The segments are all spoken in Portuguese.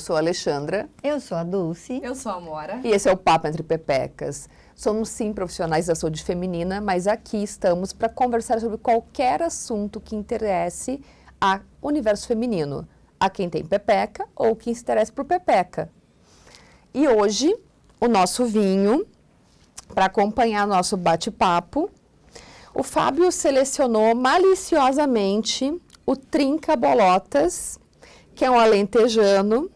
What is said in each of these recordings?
sou a Alexandra. Eu sou a Dulce. Eu sou a Amora. E esse é o Papo Entre Pepecas. Somos sim profissionais da saúde feminina, mas aqui estamos para conversar sobre qualquer assunto que interesse ao universo feminino, a quem tem pepeca ou quem se interessa por pepeca. E hoje, o nosso vinho, para acompanhar nosso bate-papo, o Fábio selecionou maliciosamente o Trinca Bolotas, que é um alentejano,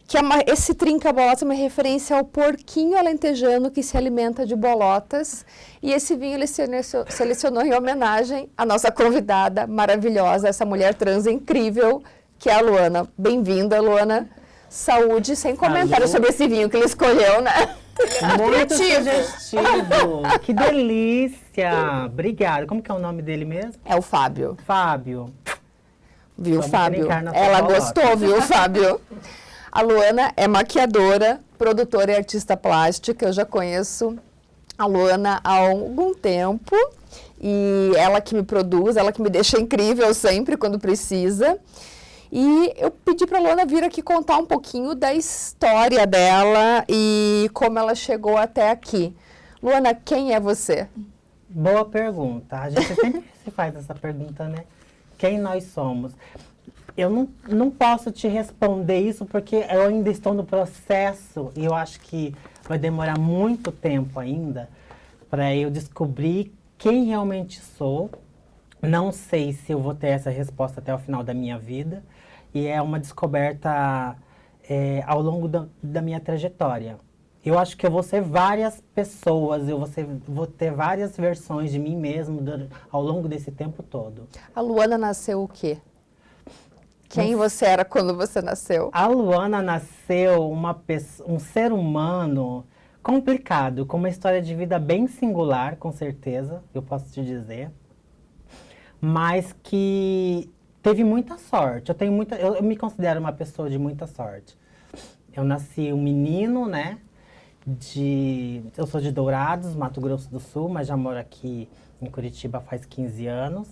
que esse Trinca Bolotas é uma referência ao porquinho alentejano que se alimenta de bolotas. E esse vinho ele selecionou em homenagem à nossa convidada maravilhosa, essa mulher trans incrível, que é a Luana. Bem-vinda, Luana. Saúde, sem comentário sobre esse vinho que ele escolheu, né? Muito sugestivo. Que delícia. Obrigada. Como que é o nome dele mesmo? É o Fábio. Fábio. Viu, Vamos Fábio? brincar na Ela bolota. gostou, viu, Fábio? A Luana é maquiadora, produtora e artista plástica. Eu já conheço a Luana há algum tempo. E ela que me produz, ela que me deixa incrível sempre quando precisa. E eu pedi para a Luana vir aqui contar um pouquinho da história dela e como ela chegou até aqui. Luana, quem é você? Boa pergunta. A gente sempre se faz essa pergunta, né? Quem nós somos? Eu não posso te responder isso porque eu ainda estou no processo e eu acho que vai demorar muito tempo ainda para eu descobrir quem realmente sou. Não sei se eu vou ter essa resposta até o final da minha vida. E é uma descoberta ao longo da minha trajetória. Eu acho que eu vou ser várias pessoas, vou ter várias versões de mim mesmo ao longo desse tempo todo. A Luana nasceu o quê? Quem você era quando você nasceu? A Luana nasceu um ser humano complicado, com uma história de vida bem singular, com certeza, eu posso te dizer. Mas que teve muita sorte. Eu me considero uma pessoa de muita sorte. Eu nasci um menino, né? Eu sou de Dourados, Mato Grosso do Sul, mas já moro aqui em Curitiba faz 15 anos.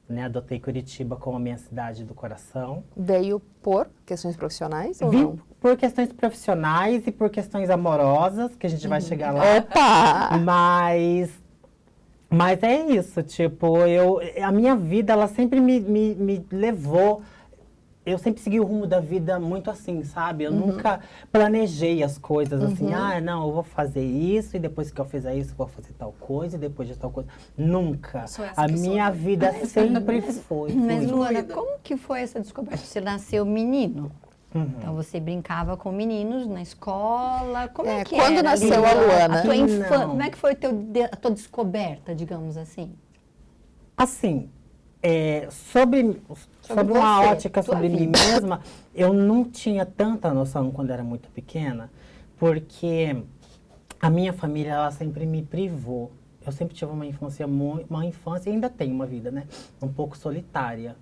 Né? Adotei Curitiba como a minha cidade do coração. Veio por questões profissionais ou Vim não? por questões profissionais e por questões amorosas, que a gente vai chegar lá. Opa! Mas é isso, tipo, a minha vida, ela sempre me levou, eu sempre segui o rumo da vida muito assim, sabe? Eu nunca planejei as coisas assim, não, eu vou fazer isso, e depois que eu fizer isso, eu vou fazer tal coisa, e depois de tal coisa. Nunca. A minha vida sempre foi. Mas, Luana, como que foi essa descoberta? Você nasceu menino? Então, você brincava com meninos na escola? Como é que quando era nasceu ali, a Luana? A tua infância, como é que foi a tua descoberta, digamos assim? Assim, sobre uma você, ótica sobre mim vida. mesma, eu não tinha tanta noção quando era muito pequena, porque a minha família, ela sempre me privou. Eu sempre tive uma infância e ainda tenho uma vida, né? Um pouco solitária.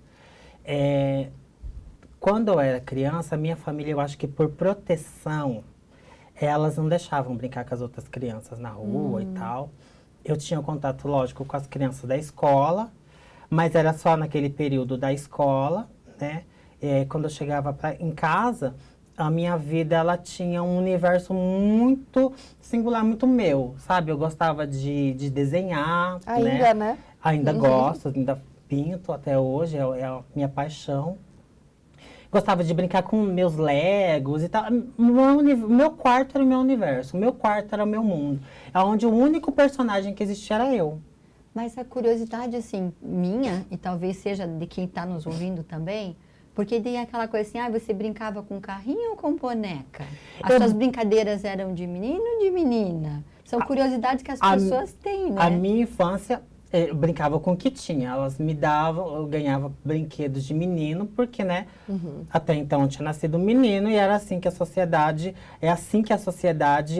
Quando eu era criança, a minha família, eu acho que por proteção, elas não deixavam brincar com as outras crianças na rua e tal. Eu tinha contato, lógico, com as crianças da escola, mas era só naquele período da escola, né? Quando eu chegava em casa, a minha vida, ela tinha um universo muito singular, muito meu, sabe? Eu gostava de desenhar, Ainda, né? Ainda gosto, ainda pinto até hoje, é a minha paixão. Gostava de brincar com meus Legos e tal. Meu quarto era o meu universo, meu quarto era o meu mundo. Onde o único personagem que existia era eu. Mas a curiosidade, assim, minha, e talvez seja de quem está nos ouvindo também, porque tem aquela coisa assim, você brincava com carrinho ou com boneca? As suas brincadeiras eram de menino ou de menina? São curiosidades que as pessoas têm, né? A minha infância, eu brincava com o que tinha. Elas me davam, eu ganhava brinquedos de menino, porque, né, até então eu tinha nascido menino e era assim que a sociedade,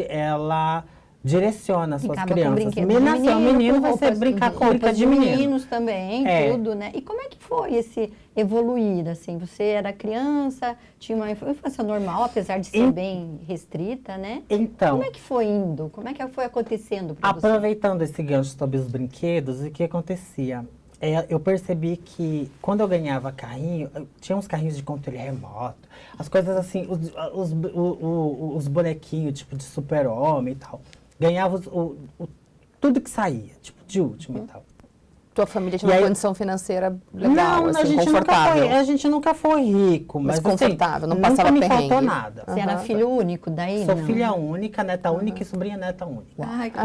ela direciona as suas crianças. Nasceu menino, vai ser brincar com roupas de meninos também, tudo, né? E como é que foi esse evoluir, assim? Você era criança, tinha uma infância normal, apesar de ser bem restrita, né? Então... Como é que foi indo? Como é que foi acontecendo pra você? Aproveitando esse gancho sobre os brinquedos, o que acontecia? eu percebi que quando eu ganhava carrinho, tinha uns carrinhos de controle remoto, as coisas assim, os bonequinhos, tipo, de super-homem e tal. Ganhava tudo que saía, tipo, de último e tal. Tua família tinha E uma aí- condição financeira legal, Não, assim, confortável. a gente nunca foi rico, Mas mas assim, confortável, não passava nunca me perrengue. faltou nada. Você era filho único daí? Sou não? filha única, neta única e sobrinha neta única. Ai, que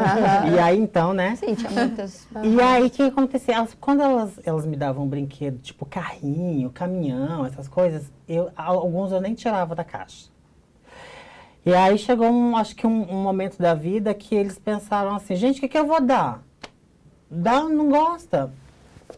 E aí, então, né? Sim, tinha muitas... E aí, o que acontecia? Quando elas me davam um brinquedo, tipo carrinho, caminhão, essas coisas, alguns eu nem tirava da caixa. E aí chegou, acho que um momento da vida que eles pensaram assim, gente, o que eu vou dar? Não gosta.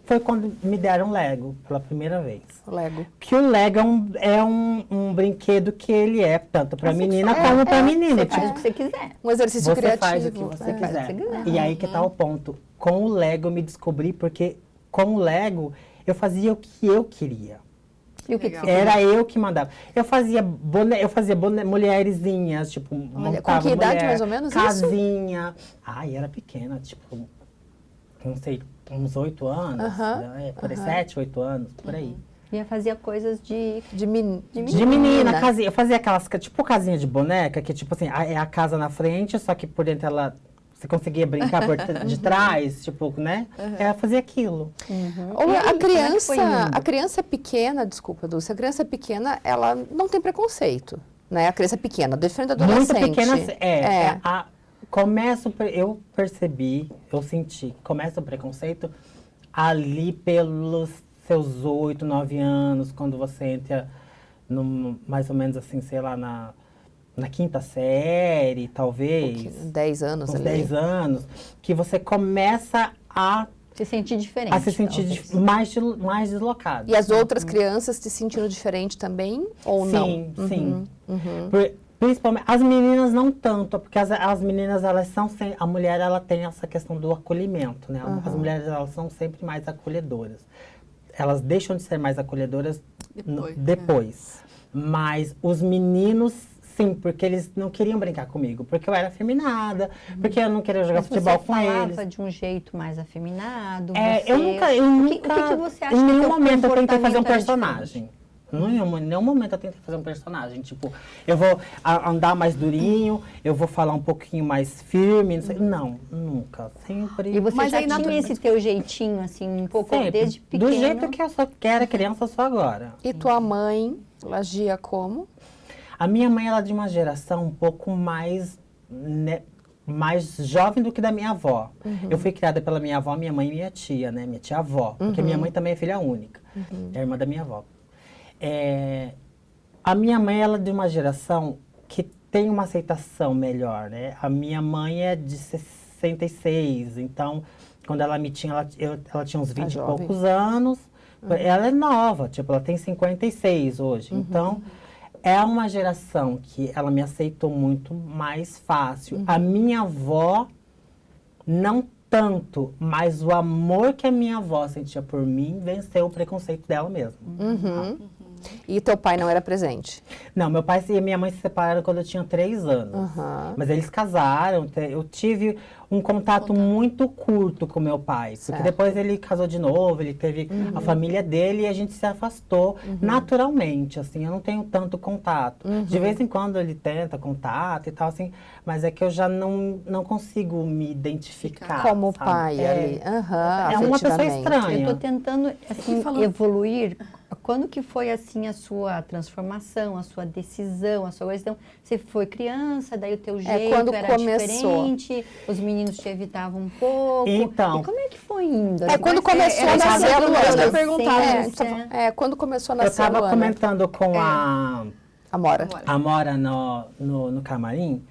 Foi quando me deram Lego pela primeira vez. Lego. Que o Lego é um brinquedo que ele é tanto para menina como para menino. Você Tipo, faz o que você quiser. Um exercício você criativo. faz o que você Faz o que quiser. você quiser. E aí que tá o ponto. Com o Lego eu me descobri, porque com o Lego eu fazia o que eu queria. E o que Legal. você Era eu que mandava. Eu fazia mulherzinhas, tipo, montava com que idade mulher, mais ou menos isso? casinha. Ai, era pequena, tipo, não sei, uns 8 anos, né? Por aí, 7, 8 anos, por aí. ia fazer coisas de... De menina. De menina, casinha. Eu fazia aquelas, tipo casinha de boneca, que tipo assim, é a casa na frente, só que por dentro você conseguia brincar por de trás, tipo, né? Ela fazia aquilo. Ou E aí, a como é que criança, foi indo? a criança pequena, desculpa, Dulce, a criança pequena, ela não tem preconceito, né? A criança pequena, diferente da Muito adolescente. pequena, eu percebi, eu senti, começa o preconceito ali pelos seus 8, 9 anos, quando você entra mais ou menos assim, sei lá, na quinta série, talvez. 10 anos uns ali. 10 anos, que você começa a Se sentir diferente. se sentir talvez. mais deslocado. E as outras crianças se sentindo diferente também, ou não? Sim, sim. Principalmente, as meninas não tanto, porque as meninas, elas são a mulher, ela tem essa questão do acolhimento, né? As mulheres, elas são sempre mais acolhedoras. Elas deixam de ser mais acolhedoras depois. Mas os meninos, sim, porque eles não queriam brincar comigo, porque eu era afeminada, porque eu não queria jogar Mas futebol você com falava eles. de um jeito mais afeminado? Eu nunca, O que você acha em que nenhum teu momento eu tentei fazer um comportamento era personagem. Em nenhum momento eu tentei fazer um personagem. Tipo, eu vou andar mais durinho, eu vou falar um pouquinho mais firme. Não, sei. Não, nunca. Sempre. E você Mas já aí, tinha esse teu jeitinho, assim, um pouco sempre. desde pequeno? Do jeito que eu era criança, eu sou agora. E tua mãe, ela agia como? A minha mãe, ela é de uma geração um pouco mais, né, mais jovem do que da minha avó. Eu fui criada pela minha avó, minha mãe e minha tia, né? Minha tia-avó. Porque minha mãe também é filha única. É a irmã da minha avó. A minha mãe, ela é de uma geração que tem uma aceitação melhor, né? A minha mãe é de 66, então, quando ela me tinha, ela tinha uns 20 e jovem. poucos anos. Ela é nova, tipo, ela tem 56 hoje. Então, é uma geração que ela me aceitou muito mais fácil. A minha avó, não tanto, mas o amor que a minha avó sentia por mim venceu o preconceito dela mesmo. E teu pai não era presente? Não, meu pai e minha mãe se separaram quando eu tinha 3 anos. Mas eles casaram, eu tive um contato muito curto com meu pai. Porque Certo. depois ele casou de novo, ele teve a família dele e a gente se afastou naturalmente, assim, eu não tenho tanto contato. De vez em quando ele tenta contato e tal, assim, mas é que eu já não consigo me identificar. Como sabe? pai ali. É uma pessoa afetivamente. estranha. Eu tô tentando, assim, falando- evoluir. Quando que foi, assim, a sua transformação, a sua decisão, a sua coisa? Então, você foi criança, daí o teu jeito quando era começou. diferente, os meninos te evitavam um pouco. Então. E como é que foi indo? assim? Quando começou a a nascer nascer a a Luana, eu Luana. Quando começou a Eu nascer a tava Luana. comentando com a Amora. Amora no camarim,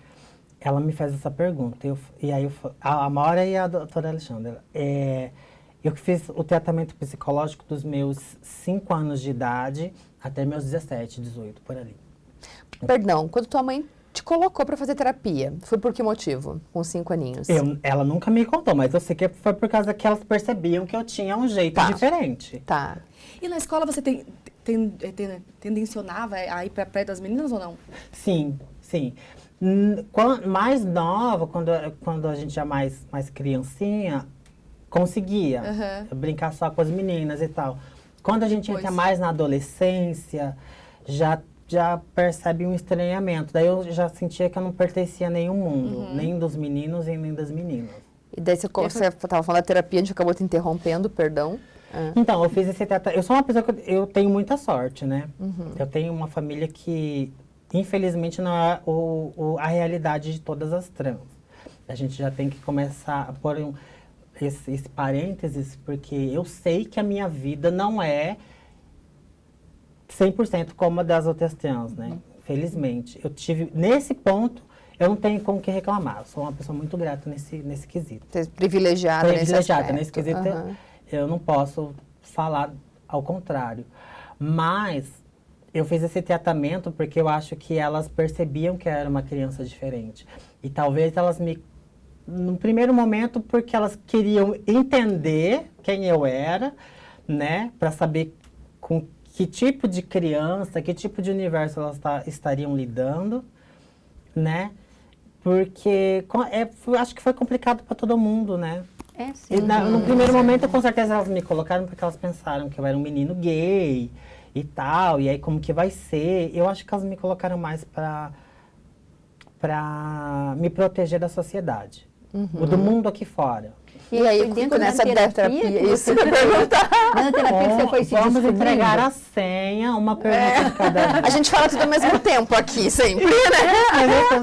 ela me fez essa pergunta. E aí a Amora e a doutora Alexandra. Eu fiz o tratamento psicológico dos meus 5 anos de idade até meus 17, 18, por ali. Perdão, quando tua mãe te colocou pra fazer terapia, foi por que motivo? Com 5 aninhos. Ela nunca me contou, mas eu sei que foi por causa que elas percebiam que eu tinha um jeito Tá. diferente. Tá. E na escola você tendencionava a ir para perto das meninas ou não? Sim, sim. Mais nova, quando a gente é mais criancinha, conseguia brincar só com as meninas e tal. Quando a gente Depois. entra mais na adolescência, já percebe um estranhamento. Daí eu já sentia que eu não pertencia a nenhum mundo, nem dos meninos e nem das meninas. E daí você estava falando da terapia, a gente acabou te interrompendo, perdão. Então, eu fiz esse tratamento. Eu sou uma pessoa que eu tenho muita sorte, né? Eu tenho uma família que, infelizmente, não é a realidade de todas as trans. A gente já tem que começar a pôr esse parênteses, porque eu sei que a minha vida não é 100% como a das outras trans, né? Felizmente. Eu tive, nesse ponto, eu não tenho com o que reclamar. Eu sou uma pessoa muito grata nesse quesito. Você é privilegiada nesse aspecto. Nesse quesito, eu não posso falar ao contrário. Mas eu fiz esse tratamento porque eu acho que elas percebiam que eu era uma criança diferente. E talvez elas no primeiro momento, porque elas queriam entender quem eu era, né? Para saber com que tipo de criança, que tipo de universo elas estariam lidando, né? Porque acho que foi complicado para todo mundo, né? Sim. E no primeiro momento, com certeza, elas me colocaram porque elas pensaram que eu era um menino gay e tal. E aí, como que vai ser? Eu acho que elas me colocaram mais pra me proteger da sociedade. Do mundo aqui fora. E aí, dentro nessa da terapia, isso que eu ia perguntar. Na terapia que você foi se Vamos descobrindo? entregar a senha, uma pergunta de cada vez. A gente fala tudo ao mesmo tempo aqui, sempre, né?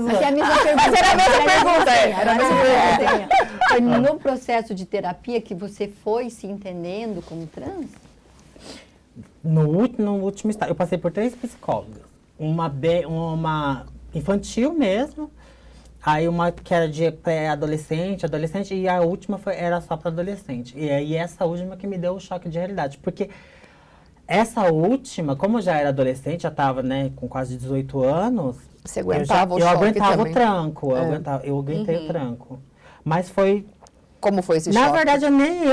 Mas é a mesma pergunta. Mas era a mesma pergunta. Era a mesma pergunta. Foi no processo de terapia que você foi se entendendo como trans? No último estágio, eu passei por 3 psicólogas. Uma infantil mesmo, aí uma que era de pré-adolescente, adolescente, e a última era só para adolescente. E aí essa última que me deu o choque de realidade. Porque essa última, como eu já era adolescente, já estava, né, com quase 18 anos... Você aguentava o choque Eu aguentava também. o tranco, eu aguentei o tranco. Mas foi... Como foi esse choque? Na verdade, nem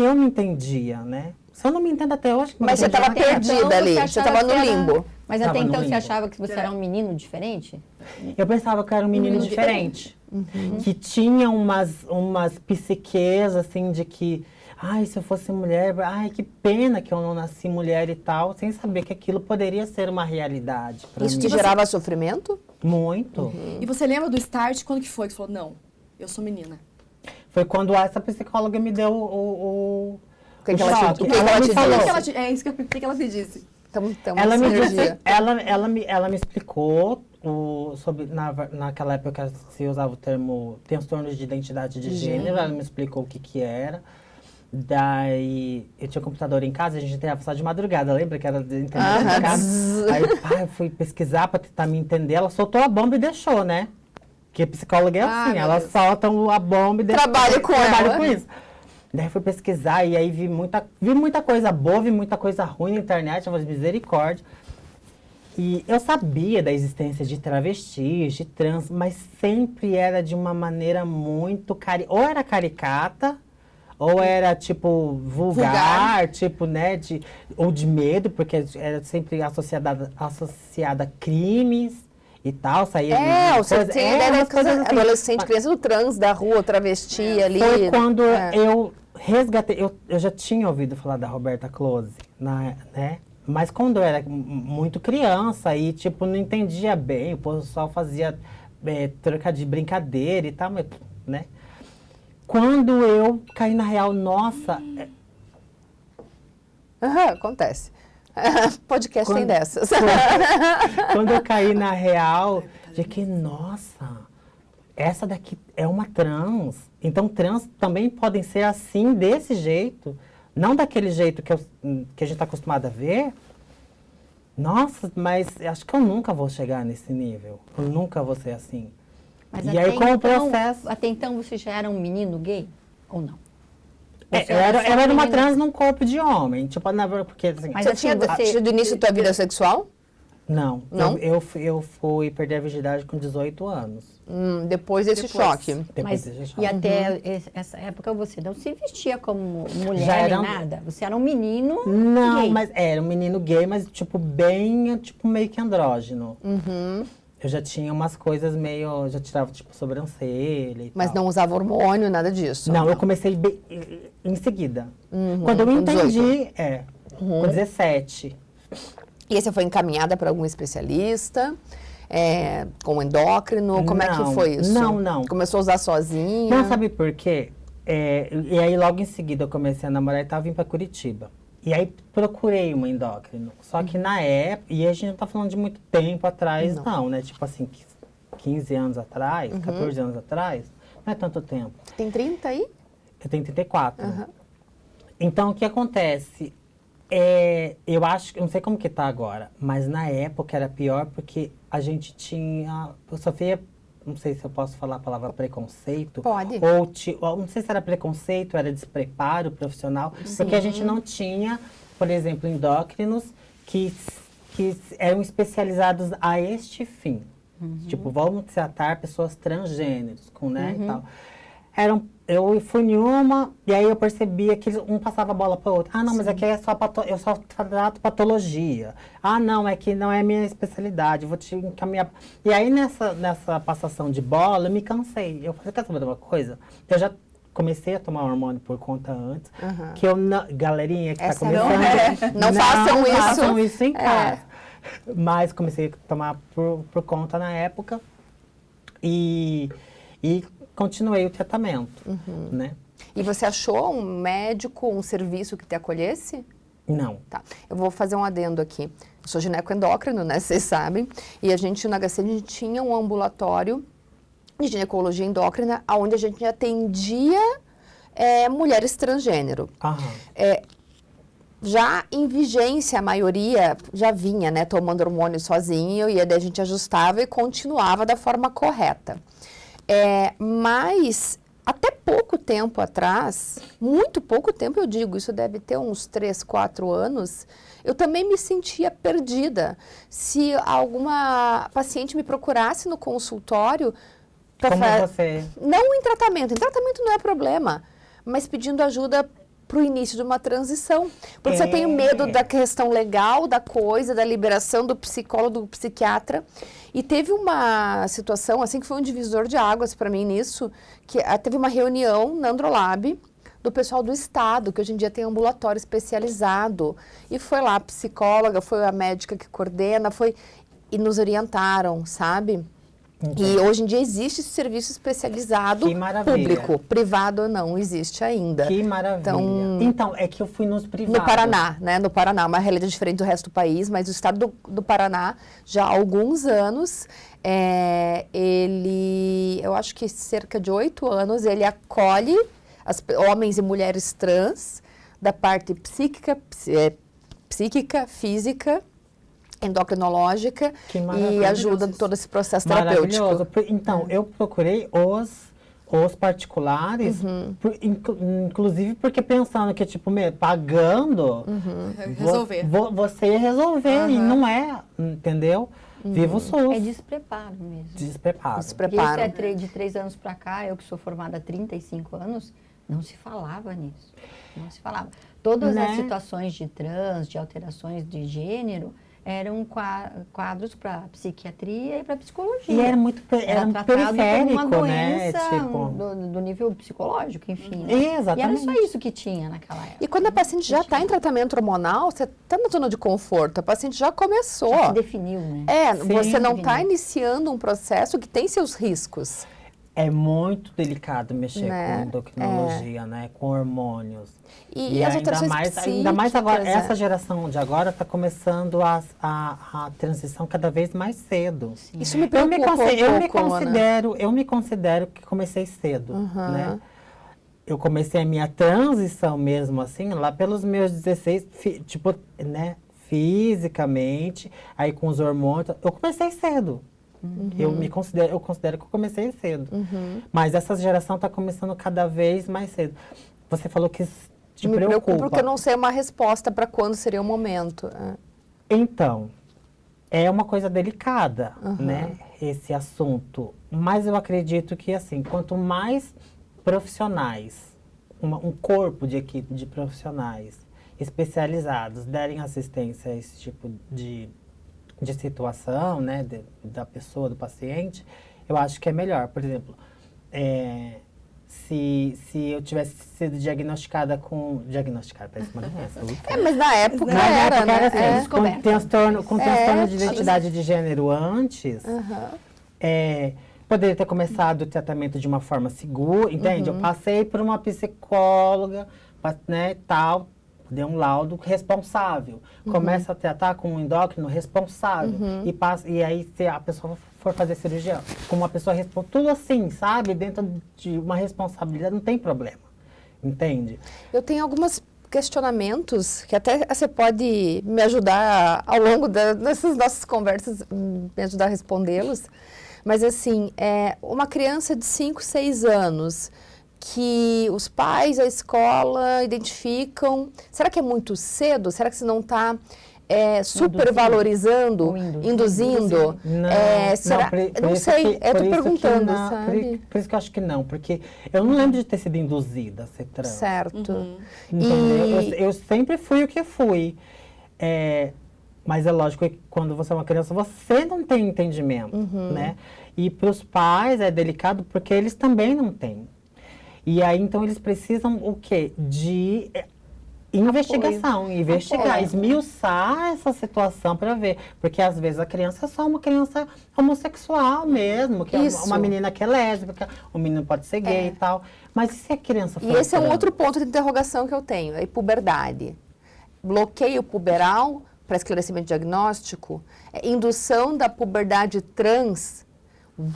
eu me entendia, né? Se eu não me entendo até hoje... Mas você estava perdida ali, você estava no limbo. Mas Tava até no então você limbo. achava que você era um menino diferente? Eu pensava que eu era um menino diferente. Que tinha umas psiques, assim, de que... Ai, se eu fosse mulher... Ai, que pena que eu não nasci mulher e tal. Sem saber que aquilo poderia ser uma realidade pra Isso mim. te gerava sofrimento? Muito. E você lembra do start? Quando que foi que você falou, não, eu sou menina? Foi quando essa psicóloga me deu o que ela te- choque. o que ela Ela te me falou. disse? É isso que ela te disse. Tamo Ela me, sinergia. disse, ela me explicou sobre naquela época se usava o termo transtornos de identidade de gênero. Ela me explicou o que era. Daí eu tinha um computador em casa, a gente entrava só de madrugada, lembra que era de internet em casa? Aí eu fui pesquisar para tentar me entender. Ela soltou a bomba e deixou, né? Porque psicóloga é assim, meu elas Deus. soltam a bomba e deixam. Trabalha com ela. com isso. Daí eu fui pesquisar e aí vi muita coisa boa, vi muita coisa ruim na internet, eu falei, misericórdia. E eu sabia da existência de travestis, de trans, mas sempre era de uma maneira muito ou era caricata, ou era tipo vulgar. Tipo, né, ou de medo, porque era sempre associada a crimes. E tal, saía... Você tem ideia umas da coisas assim. adolescente, criança do trans, da rua, travesti ali. Foi quando eu resgatei... Eu já tinha ouvido falar da Roberta Close, né? Mas quando eu era muito criança e, tipo, não entendia bem, o pessoal fazia troca de brincadeira e tal, né? Quando eu caí na real, nossa... Acontece. Podcast tem dessas. Quando eu caí na real, de que, nossa, essa daqui é uma trans. Então, trans também podem ser assim, desse jeito. Não daquele jeito que a gente está acostumado a ver. Nossa, mas acho que eu nunca vou chegar nesse nível. Eu nunca vou ser assim. Mas E aí, com o processo... Até então você já era um menino gay? Ou não? Eu era uma trans num corpo de homem. Tipo, porque assim... Mas Você assim, tinha você- tido início da tua vida sexual? Não. Não? Eu fui perder a virgindade com 18 anos. Depois desse choque. Depois Mas, desse choque. e até essa época você não se vestia como mulher Já era nem nada. Você era um menino Não, gay. mas era um menino gay, mas tipo, bem, tipo, meio que andrógeno. eu já tinha umas coisas meio, já tirava tipo sobrancelha e Mas tal. não usava hormônio, nada disso? Não, eu comecei em seguida. Quando eu com entendi, com 17. E aí você foi encaminhada para algum especialista? Com endócrino? Como é que Não, foi isso? não. Começou a usar sozinha? Não, sabe por quê? E aí logo em seguida eu comecei a namorar e tava vindo pra Curitiba. E aí procurei uma endócrino. Só que na época, e a gente não tá falando de muito tempo atrás, não, né? Tipo assim, 15 anos atrás, 14 anos atrás, não é tanto tempo. Tem 30 aí? Eu tenho 34. Então, o que acontece? Eu acho que, não sei como que tá agora, mas na época era pior porque a gente tinha, eu sofria, não sei se eu posso falar a palavra preconceito. Pode. Ou não sei se era preconceito, era despreparo profissional, porque a gente não tinha, por exemplo, endócrinos que eram especializados a este fim. Tipo, vamos tratar pessoas transgêneros, e tal. Eu fui em uma, e aí eu percebia que um passava a bola para o outro. Ah, não, mas aqui eu só trato patologia. Ah, não, é que não é minha especialidade, eu vou te encaminhar. E aí, nessa passação de bola, eu me cansei. Eu falei, quer saber de uma coisa? Eu já comecei a tomar hormônio por conta antes, que eu não... Galerinha que está começando... Não façam isso. Não façam isso em casa. Mas comecei a tomar por conta na época. E continuei o tratamento, né? E você achou um médico, um serviço que te acolhesse? Não. Tá. Eu vou fazer um adendo aqui. Eu sou ginecoendócrino, né? Vocês sabem. E a gente, no HC, a gente tinha um ambulatório de ginecologia endócrina, onde a gente atendia mulheres transgênero. Já em vigência, a maioria já vinha, né? Tomando hormônio sozinho, e aí a gente ajustava e continuava da forma correta. Mas até pouco tempo atrás, muito pouco tempo eu digo, isso deve ter uns 3, 4 anos, eu também me sentia perdida. Se alguma paciente me procurasse no consultório... Como você? Não em tratamento não é problema, mas pedindo ajuda para o início de uma transição. Porque você tem o medo da questão legal, da coisa, da liberação do psicólogo, do psiquiatra. E teve uma situação, assim, que foi um divisor de águas para mim nisso, que teve uma reunião na Androlab do pessoal do Estado, que hoje em dia tem ambulatório especializado. E foi lá a psicóloga, foi a médica que coordena, e nos orientaram, sabe? E hoje em dia existe esse serviço especializado público, privado não existe ainda. Que maravilha. Então, é que eu fui nos privados. No Paraná, né? No Paraná, uma realidade diferente do resto do país, mas o estado do Paraná, já há alguns anos, eu acho que cerca de 8 anos, ele acolhe homens e mulheres trans da parte psíquica, física, endocrinológica e ajuda em todo esse processo terapêutico. Então, eu procurei os particulares, inclusive porque pensando que, tipo, pagando, você ia resolver, e não é, entendeu? Viva o SUS. É despreparo mesmo. Despreparo. Isso é de 3 anos para cá, eu que sou formada há 35 anos, não se falava nisso. Não se falava. Todas as situações de trans, de alterações de gênero, eram quadros para psiquiatria e para psicologia. E era muito tratado como uma doença, né? Tipo... do nível psicológico, enfim. Exatamente. E era só isso que tinha naquela época. E quando a paciente já está em tratamento hormonal, você está na zona de conforto, a paciente já começou. Já se definiu, né? Você não está iniciando um processo que tem seus riscos. É muito delicado mexer com endocrinologia, né? Com hormônios. E as alterações ainda mais agora, essa geração de agora está começando a transição cada vez mais cedo. Sim. Isso me preocupa eu me considero que comecei cedo, né? Eu comecei a minha transição mesmo assim, lá pelos meus 16, tipo, né? Fisicamente, aí com os hormônios, eu comecei cedo. Eu considero que eu comecei cedo. Mas essa geração está começando cada vez mais cedo. Você falou que te preocupa. Me preocupa porque eu não sei uma resposta para quando seria o momento. Então, é uma coisa delicada, né? Esse assunto. Mas eu acredito que, assim, quanto mais profissionais, um corpo de equipe de profissionais especializados derem assistência a esse tipo de de situação, né, da pessoa, do paciente, eu acho que é melhor. Por exemplo, se eu tivesse sido diagnosticada, parece uma doença. Mas na época Na era, época né? era assim, descoberta. com transtorno de identidade de gênero antes, poderia ter começado o tratamento de uma forma segura, entende? Eu passei por uma psicóloga, né, tal, deu um laudo responsável. Começa a tratar com um endócrino responsável. E aí, se a pessoa for fazer cirurgia, com uma pessoa responsável, tudo assim, sabe? Dentro de uma responsabilidade, não tem problema. Entende? Eu tenho alguns questionamentos que até você pode me ajudar ao longo dessas nossas conversas, me ajudar a respondê-los. Mas assim, uma criança de 5, 6 anos que os pais, a escola identificam, será que é muito cedo? Será que você não está supervalorizando, induzindo? Não sei, eu estou perguntando, sabe? Por isso que eu acho que não, porque eu não lembro de ter sido induzida a ser trans. Certo. Eu sempre fui o que fui. Mas é lógico que quando você é uma criança, você não tem entendimento, né? E para os pais é delicado porque eles também não têm. E aí, então, eles precisam o quê? De investigação, investigar, esmiuçar essa situação para ver. Porque, às vezes, a criança é só uma criança homossexual mesmo, que é uma menina que é lésbica, o menino pode ser gay e tal. Mas e se a criança for E esse é um trans? outro ponto de interrogação que eu tenho, a puberdade. Bloqueio puberal para esclarecimento diagnóstico, indução da puberdade trans.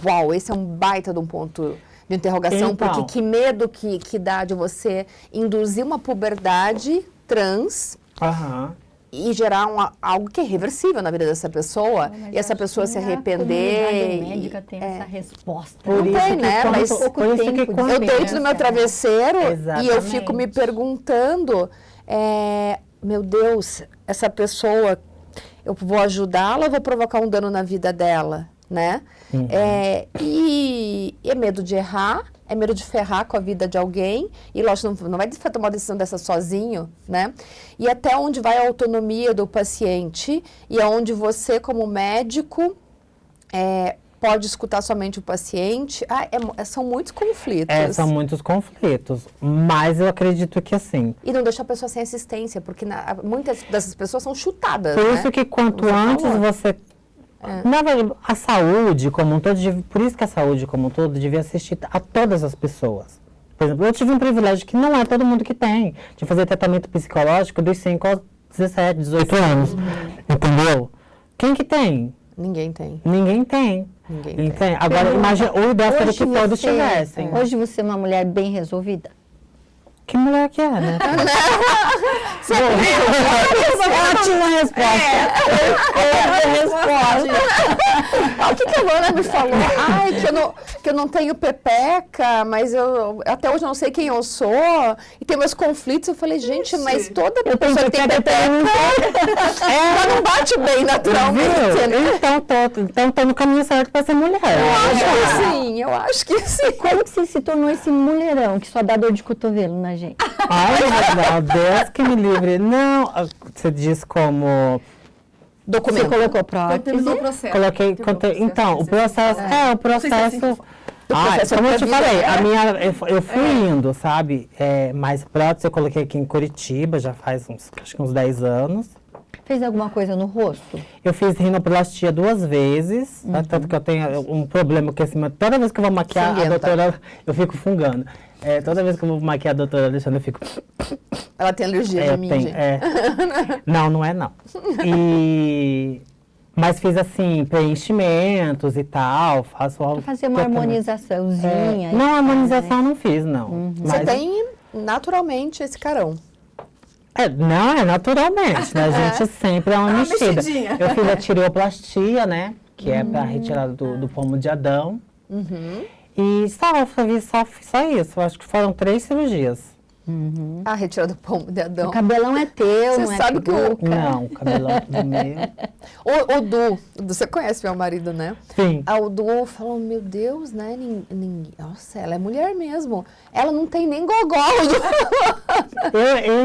Uau, esse é um baita de um ponto de interrogação, Então, porque que medo que dá de você induzir uma puberdade trans e gerar algo que é irreversível na vida dessa pessoa, e essa pessoa se arrepender. A comunidade médica tem essa resposta. Não tem, né? Mas eu deito no meu travesseiro e eu fico me perguntando, meu Deus, essa pessoa, eu vou ajudá-la ou vou provocar um dano na vida dela, né? E é medo de errar, é medo de ferrar com a vida de alguém, e lógico, não vai tomar uma decisão dessa sozinho, né? E até onde vai a autonomia do paciente, e aonde você, como médico, pode escutar somente o paciente. São muitos conflitos. São muitos conflitos, mas eu acredito que assim... E não deixar a pessoa sem assistência, porque muitas dessas pessoas são chutadas, Por né? isso que quanto antes você... Na verdade, a saúde como um todo, por isso que a saúde como um todo devia assistir a todas as pessoas. Por exemplo, eu tive um privilégio que não é todo mundo que tem, de fazer tratamento psicológico dos 5 aos 17, 18 anos. Entendeu? Quem que tem? Ninguém tem. Ninguém tem. Ninguém tem. Agora, imagina, o ideal seria que todos tivessem. Hoje você é uma mulher bem resolvida? Que mulher que é, né? Ela tinha uma resposta. O que a Luana me falou? Ai, que eu não tenho pepeca, mas eu até hoje não sei quem eu sou, e tem meus conflitos. Eu falei, gente, mas toda pessoa que tem pepeca, ela não bate bem naturalmente, né? Então tô no caminho certo para ser mulher. Eu acho que sim. Como que você se tornou esse mulherão que só dá dor de cotovelo na gente? Ai, meu Deus, que me livre. Não, você diz como... Documento. Você colocou prótese? Terminou o processo. Coloquei, então, o processo, o processo... Como eu te falei, eu fui indo, sabe? Mas prótese eu coloquei aqui em Curitiba, já faz acho que uns 10 anos. Fez alguma coisa no rosto? Eu fiz rinoplastia 2 vezes, tanto que eu tenho um problema que assim, toda vez que eu vou maquiar a doutora, eu fico fungando. Toda vez que eu vou maquiar a doutora Alexandra, eu fico... Ela tem alergia de mim, gente. Não é não. Mas fiz assim, preenchimentos e tal, faço algo... Fazer uma harmonizaçãozinha. Não, harmonização eu não fiz, não. Você tem naturalmente esse carão. Não, é naturalmente, né? A gente sempre é uma mexida. Eu fiz a tireoplastia, né? Que é para retirada do pomo de Adão. E só isso. Acho que foram 3 cirurgias. A retirada do pomo de Adão. O cabelão é teu, Você não sabe é que Não, o cabelão é tudo meu. O Du, você conhece meu marido, né? Sim. O Du falou, meu Deus, né? Nossa, ela é mulher mesmo. Ela não tem nem gogó.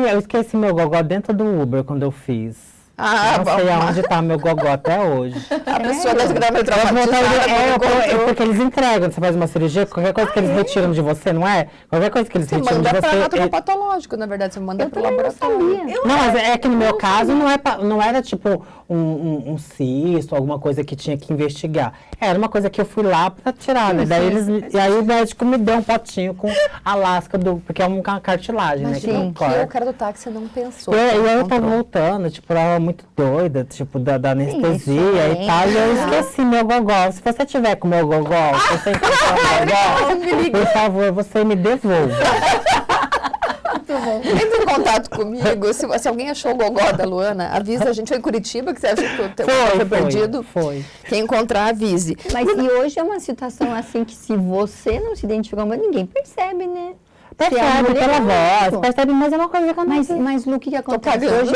Eu esqueci meu gogó dentro do Uber quando eu fiz. Ah, Não sei aonde tá meu gogó até hoje. A pessoa deve estar meio Eu vou botar traumatizada. é porque eles entregam, você faz uma cirurgia, qualquer coisa que eles retiram de você, não é? Qualquer coisa que eles Você retiram de manda para você. hematopatológico, na verdade, você manda para o também não laboratório. sabia. Não, mas é que no meu caso não era tipo um cisto, alguma coisa que tinha que investigar. Era uma coisa que eu fui lá pra tirar, né? E aí o médico me deu um potinho com a lasca porque é uma cartilagem, né? Que não Imagina que corta. o cara do táxi não pensou. E aí eu Não tava comprou. voltando, tipo, eu era muito doida, tipo, da anestesia isso e tal, e eu é. esqueci meu gogó. Se você tiver com meu gogó, se você encontrar o gogó, por favor, você me devolva. Entre em contato comigo. Se alguém achou o gogó da Luana, avisa a gente. Foi em Curitiba que você acha que o teu gogó foi perdido? Foi. Quem encontrar, avise. Mas e hoje é uma situação assim que se você não se identificar, mas ninguém percebe, né? Se é Percebe mulher, pela não. voz, percebe, mas é uma coisa que eu não Mas Lu, o que acontece? cagando.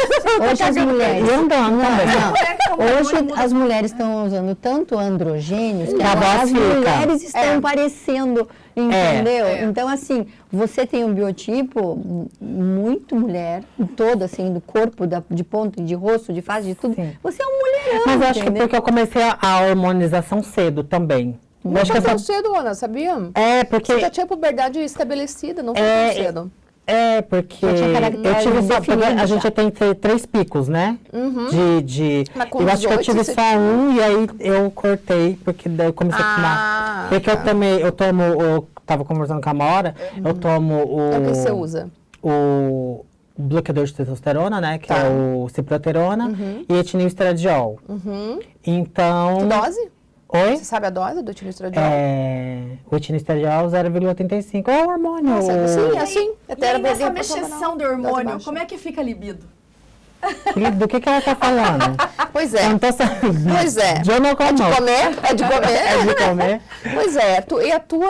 Hoje as mulheres... E andando também. Hoje as mulheres estão usando tanto androgênios que a voz as fica. mulheres estão parecendo, entendeu? É. Então, assim, você tem um biotipo muito mulher, todo assim, do corpo, de ponto, de rosto, de face, de tudo. Sim. Você é um mulherão, Mas eu acho que entendeu? porque eu comecei a hormonização cedo também. Eu Não acho que foi tão essa... cedo, Ana, sabia? porque... Você já tinha puberdade estabelecida, não foi tão cedo. Porque Já tinha eu caracteres tive só, porque a definidos gente já. tem 3 picos, né? Mas com eu acho que eu 18 tive você- só um e aí eu cortei, porque daí eu comecei a tomar. Porque eu tomo, eu tava conversando com a Maura, eu tomo É o que você usa? o bloqueador de testosterona, né? Que Tá. é o ciproterona e etinil estradiol. Então... Que dose? Oi? Você sabe a dose do etilenistradiol? O etinil estradiol 0,85. É o hormônio. Nossa, sim, assim. E Até era aí, nessa bem mexeção do dose hormônio, baixa. como é que fica a libido? Do que ela tá falando? Pois é. Eu não tô sabendo. Pois é. De onde eu como? É de comer? É de comer? É de comer. Pois é. E a tua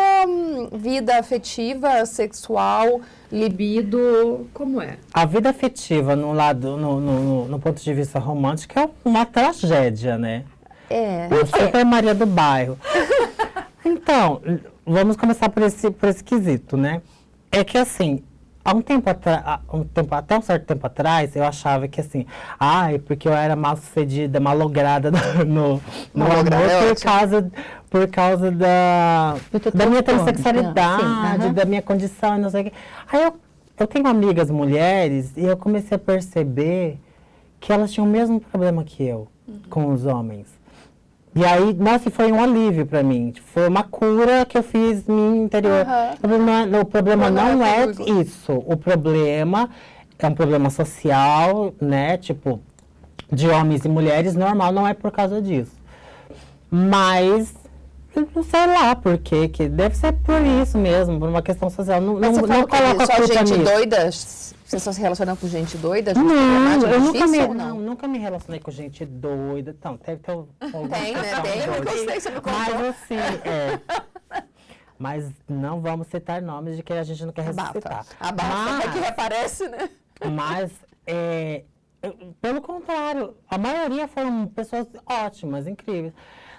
vida afetiva, sexual, libido, como é? A vida afetiva no ponto de vista romântico é uma tragédia, né? É. Eu super Maria do bairro. Então, vamos começar por esse quesito, né? É que assim, até um certo tempo atrás, eu achava que assim, porque eu era mal sucedida, malograda no Malograda amor é por causa da minha transexualidade, Sim, aham. da minha condição, e não sei o quê. Aí eu tenho amigas mulheres e eu comecei a perceber que elas tinham o mesmo problema que eu com os homens. E aí, nossa, foi um alívio pra mim. Foi uma cura que eu fiz no meu interior. O problema não é isso. O problema é um problema social, né? Tipo, de homens e mulheres, normal, não é por causa disso. Mas, não sei lá por quê, que deve ser por isso mesmo, por uma questão social. Não, Mas você não falou que coloca a só culpa gente nisso. doida? Você só se relaciona com gente doida? Gente Não, problemática, eu nunca difícil, ou nunca me relacionei com gente doida. Não, deve ter algumas Tem, né? pessoas Tem, eu doidas. gostei, você me contou. Mas assim, Mas não vamos citar nomes de que a gente não quer ressuscitar. Abafa, é que reaparece, né? Mas, pelo contrário, a maioria foram pessoas ótimas, incríveis.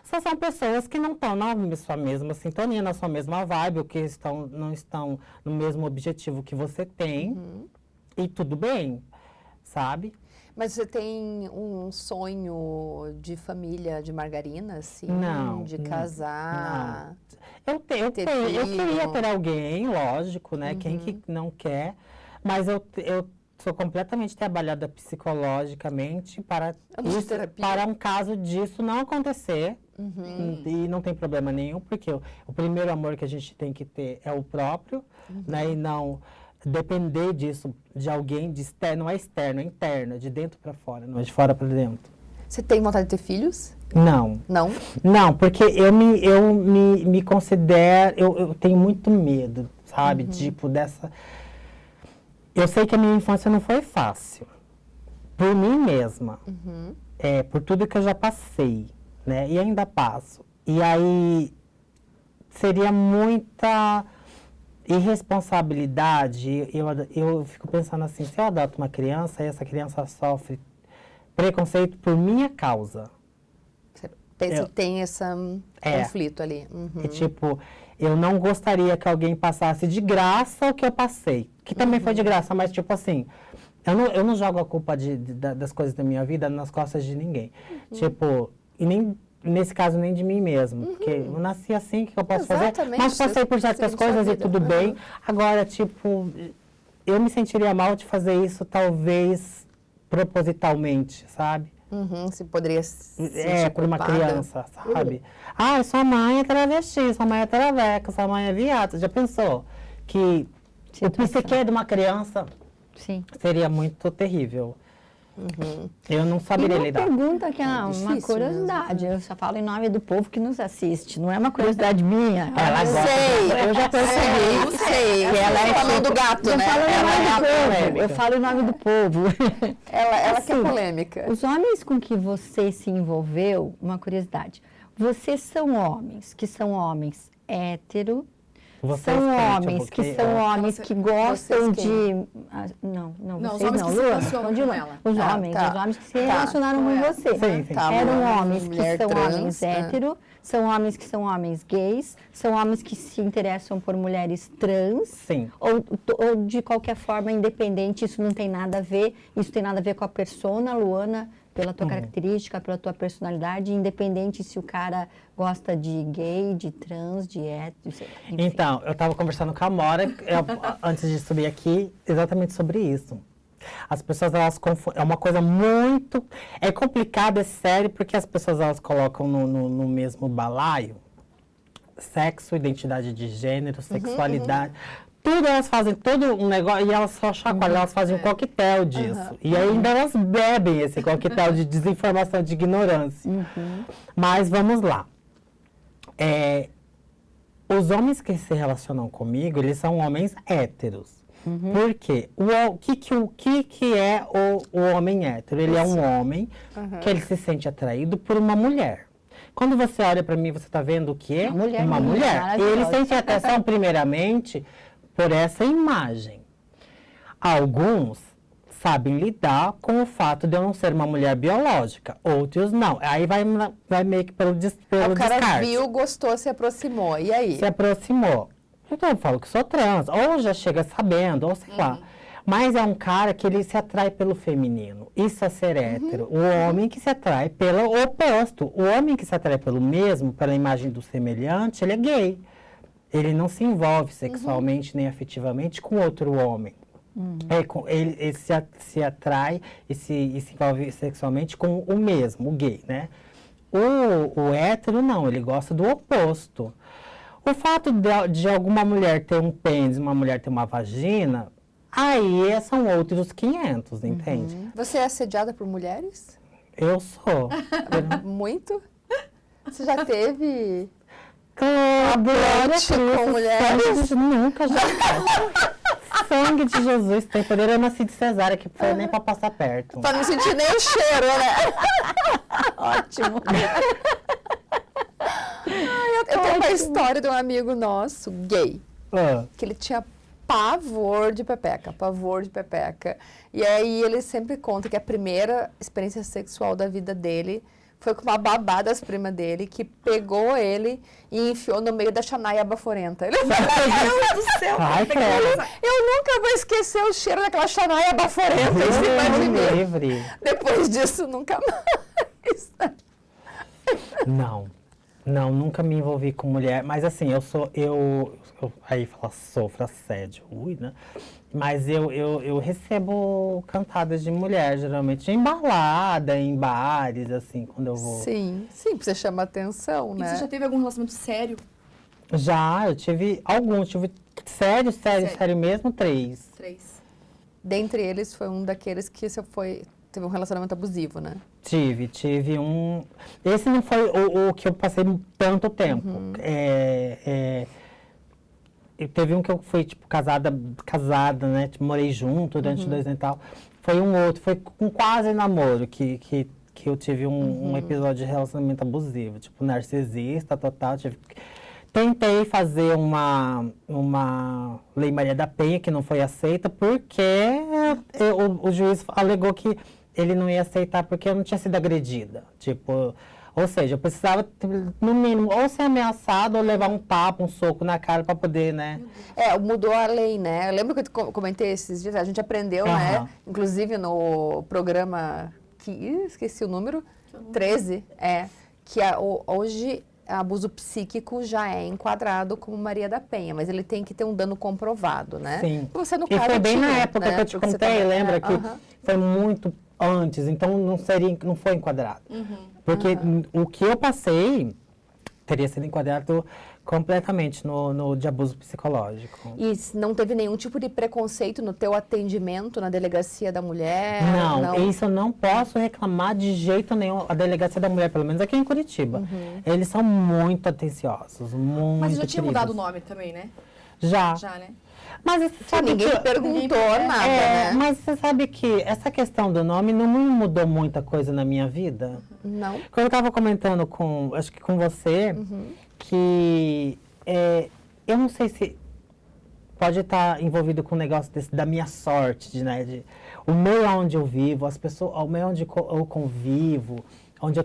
Só são pessoas que não estão na sua mesma sintonia, na sua mesma vibe, ou que não estão no mesmo objetivo que você tem. E tudo bem, sabe? Mas você tem um sonho de família de margarina, assim? Não, De não, casar? Eu Ter queria filho. ter alguém, lógico, né? Quem que não quer. Mas eu sou completamente trabalhada psicologicamente para um caso disso não acontecer. E não tem problema nenhum, porque o primeiro amor que a gente tem que ter é o próprio, né? E não depender disso de alguém de externo, não é externo, é interno, é de dentro para fora, não é de fora para dentro. Você tem vontade de ter filhos? Não. Não? Não, porque eu me considero, eu tenho muito medo, sabe? Tipo, dessa... Eu sei que a minha infância não foi fácil. Por mim mesma. Por tudo que eu já passei, né? E ainda passo. E aí, seria muita irresponsabilidade. Eu fico pensando assim, se eu adoto uma criança e essa criança sofre preconceito por minha causa. Você tem esse conflito ali. E, tipo, eu não gostaria que alguém passasse de graça o que eu passei. Que também foi de graça, mas tipo assim, Eu não jogo a culpa das coisas da minha vida nas costas de ninguém. Tipo, e nem, nesse caso, nem de mim mesmo. Porque eu nasci assim, o que eu posso fazer? Mas passei por certas coisas e tudo bem. Agora, tipo, eu me sentiria mal de fazer isso, talvez, propositalmente, sabe? Você poderia se por uma culpada. criança, sabe? Ah, sua mãe é travesti, sua mãe é traveca, sua mãe é viado. Já pensou que o psique de uma criança Sim. seria muito terrível? Eu não E saberia uma lidar. pergunta que é uma difícil curiosidade. Eu só falo em nome do povo que nos assiste. Não é uma curiosidade minha. Ela gosta. Sei, Eu já percebi. sei. Que ela é falando do tipo- gato, eu né? falo em Ela nome é a do povo. polêmica. Eu falo em nome do povo. Ela quer Assim, polêmica. Os homens com que você se envolveu, uma curiosidade. Vocês são homens que são homens hétero, Vocês são têm, homens tipo, que são homens que gostam vocês de... Não, Não, os vocês homens não, que se Luana, relacionam não de com Luana. ela. Os Ah, homens, tá. os homens que se Tá. relacionaram com você. Sim, sim. Tá, Eram uma homens que mulher são trans, homens né? hétero, são homens gays, são homens que se interessam por mulheres trans. Sim. Ou de qualquer forma, independente, isso não tem nada a ver, isso tem nada a ver com a persona, Luana, pela tua característica, pela tua personalidade, independente se o cara gosta de gay, de trans, de hétero, enfim. Então, eu estava conversando com a Mora, antes de subir aqui, exatamente sobre isso. As pessoas, elas confundem, é uma coisa muito... É complicado, é sério, porque as pessoas, elas colocam no mesmo balaio sexo, identidade de gênero, sexualidade... Tudo elas fazem, todo um negócio, e elas só chacoalham, elas fazem um coquetel disso. E ainda elas bebem esse coquetel de desinformação, de ignorância. Mas vamos lá. Os homens que se relacionam comigo, eles são homens héteros. Por quê? O que é o homem hétero? Ele é um homem que ele se sente atraído por uma mulher. Quando você olha para mim, você está vendo o quê? Uma mulher. Ele sente atração, primeiramente, por essa imagem. Alguns sabem lidar com o fato de eu não ser uma mulher biológica, outros não. Aí vai meio que pelo O cara descarte. viu, gostou, se aproximou. E aí? Se aproximou. Então eu falo que sou trans, ou já chega sabendo, ou sei lá. Mas é um cara que ele se atrai pelo feminino. Isso é ser hétero. O homem que se atrai pelo oposto. O homem que se atrai pelo mesmo, pela imagem do semelhante, ele é gay. Ele não se envolve sexualmente nem afetivamente com outro homem. Ele se atrai e se envolve sexualmente com o mesmo, o gay, né? O hétero não, ele gosta do oposto. O fato de alguma mulher ter um pênis, uma mulher ter uma vagina, aí são outros 500, entende? Você é assediada por mulheres? Eu sou. Muito? Você já teve... Glória a Approach com Cristo, mulheres? sangue de nunca, jamais. Sangue de Jesus tem poder. Eu nasci de cesárea, que foi nem pra passar perto. Pra não sentir nem o cheiro, né? Ótimo. Eu tenho uma história de um amigo nosso, gay, Ah, que ele tinha pavor de pepeca. E aí ele sempre conta que a primeira experiência sexual da vida dele foi com uma babá das primas dele, que pegou ele e enfiou no meio da Xanaia baforenta. Ele falou, meu Deus do céu, Ai, credo. eu nunca vou esquecer o cheiro daquela Xanaia baforenta em cima de mim. livre. Depois disso, nunca mais. Não, nunca me envolvi com mulher. Mas assim, eu aí fala, sofro assédio, né? Mas eu recebo cantadas de mulher, geralmente em balada, em bares, assim, quando eu vou. Sim, porque você chama atenção, E né? você já teve algum relacionamento sério? Já, eu tive alguns, sério mesmo, 3. 3. Dentre eles, foi um daqueles que você teve um relacionamento abusivo, né? Tive um. Esse não foi o que eu passei tanto tempo. Teve um que eu fui, tipo, casada, né? Tipo, morei junto durante 2 anos e tal. Foi um outro, foi com quase namoro que eu tive um episódio de relacionamento abusivo. Tipo, narcisista total. Tentei fazer uma Lei Maria da Penha, que não foi aceita, porque o juiz alegou que ele não ia aceitar porque eu não tinha sido agredida. Tipo, Ou seja, eu precisava, no mínimo, ou ser ameaçado ou levar um tapa, um soco na cara para poder, né? Mudou a lei, né? Eu lembro que eu comentei esses dias, a gente aprendeu, né? Inclusive no programa, esqueci o número, 13, que hoje abuso psíquico já é enquadrado como Maria da Penha, mas ele tem que ter um dano comprovado, né? Sim. Você, no E caso, foi bem tinha, na época né? que eu te Porque você contei, lembra que Aham. foi muito antes, então não foi enquadrado. Porque o que eu passei teria sido enquadrado completamente no de abuso psicológico. E não teve nenhum tipo de preconceito no teu atendimento na delegacia da mulher? Não, isso eu não posso reclamar de jeito nenhum. A delegacia da mulher, pelo menos aqui em Curitiba, eles são muito atenciosos, muito Mas já tinha queridos. mudado o nome também, né? Já. Já, né? Mas você sabe Ninguém que... perguntou nada, né? Mas você sabe que essa questão do nome não me mudou muita coisa na minha vida. Não? Quando eu estava comentando acho que com você, que eu não sei se pode estar envolvido com um negócio da minha sorte, né? O meio onde eu vivo, as pessoas, o meio onde eu convivo, onde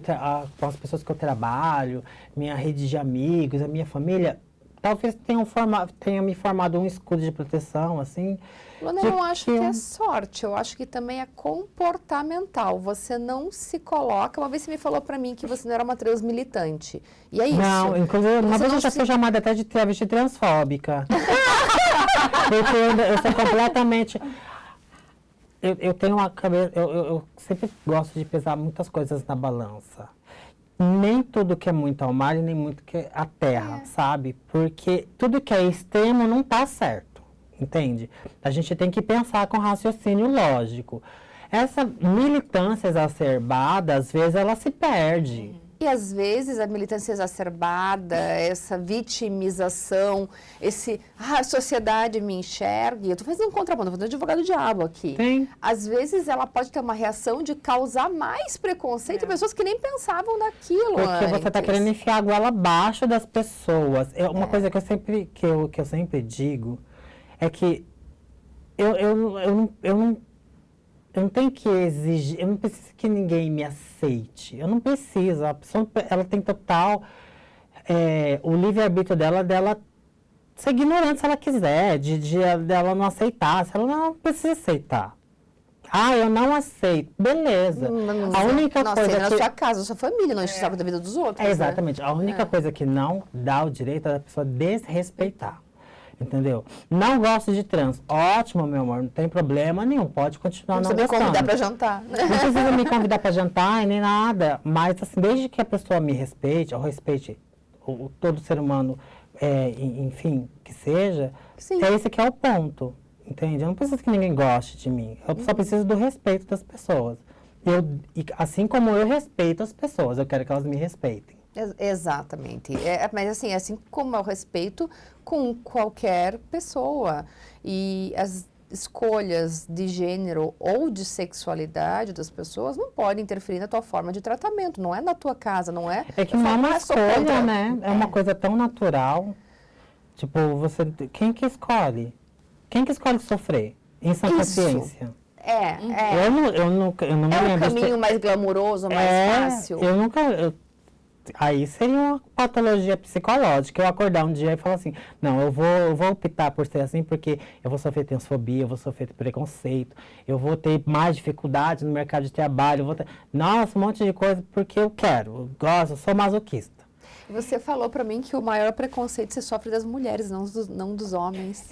com as pessoas que eu trabalho, minha rede de amigos, a minha família, talvez tenha me formado um escudo de proteção, assim. Luana, eu não acho que é sorte, eu acho que também é comportamental. Você não se coloca. Uma vez você me falou pra mim que você não era uma trans militante. E é isso. Não, inclusive, uma vez eu já fui chamada até de travesti transfóbica. Porque eu sou completamente. Eu tenho uma cabeça. Eu sempre gosto de pesar muitas coisas na balança. Nem tudo que é muito ao mar e nem muito que é a terra, sabe? Porque tudo que é extremo não tá certo, entende? A gente tem que pensar com raciocínio lógico. Essa militância exacerbada, às vezes, ela se perde. E às vezes a militância exacerbada, essa vitimização, a sociedade me enxerga, eu estou fazendo um contraponto, estou fazendo advogado diabo aqui. Sim. Às vezes ela pode ter uma reação de causar mais preconceito em pessoas que nem pensavam naquilo Porque antes. você está querendo enfiar a goela abaixo das pessoas. Uma coisa que eu sempre digo é que eu não tenho que exigir, eu não preciso que ninguém me aceite. Eu não preciso. A pessoa, ela tem total o livre-arbítrio dela ser ignorante se ela quiser, dela não aceitar. Se ela não precisa aceitar. Eu não aceito. Beleza. A única coisa na sua casa, na sua família, não enche o saco da vida dos outros. Exatamente. A única coisa que não dá o direito é da pessoa desrespeitar. Entendeu? Não gosto de trans. Ótimo, meu amor, não tem problema nenhum. Pode continuar não gostando. Não precisa me convidar para jantar. Não precisa me convidar para jantar e nem nada. Mas, assim, desde que a pessoa me respeite, ou respeite todo ser humano, enfim, que seja, Sim. Esse que é o ponto. Entende? Eu não preciso que ninguém goste de mim. Eu só preciso do respeito das pessoas. Assim como eu respeito as pessoas, eu quero que elas me respeitem. Exatamente. Mas assim como é o respeito com qualquer pessoa. E as escolhas de gênero ou de sexualidade das pessoas não podem interferir na tua forma de tratamento. Não é na tua casa, não é? É que não é uma escolha, né? É uma coisa tão natural. Tipo, quem que escolhe? Quem que escolhe sofrer? Em sã consciência. Eu não me lembro. É um caminho mais glamuroso, mais fácil. Aí seria uma patologia psicológica. Eu acordar um dia e falar assim, não, eu vou optar por ser assim porque eu vou sofrer transfobia, eu vou sofrer preconceito, eu vou ter mais dificuldade no mercado de trabalho, nossa, um monte de coisa porque eu quero, eu gosto, eu sou masoquista. Você falou pra mim que o maior preconceito se sofre das mulheres, não dos homens.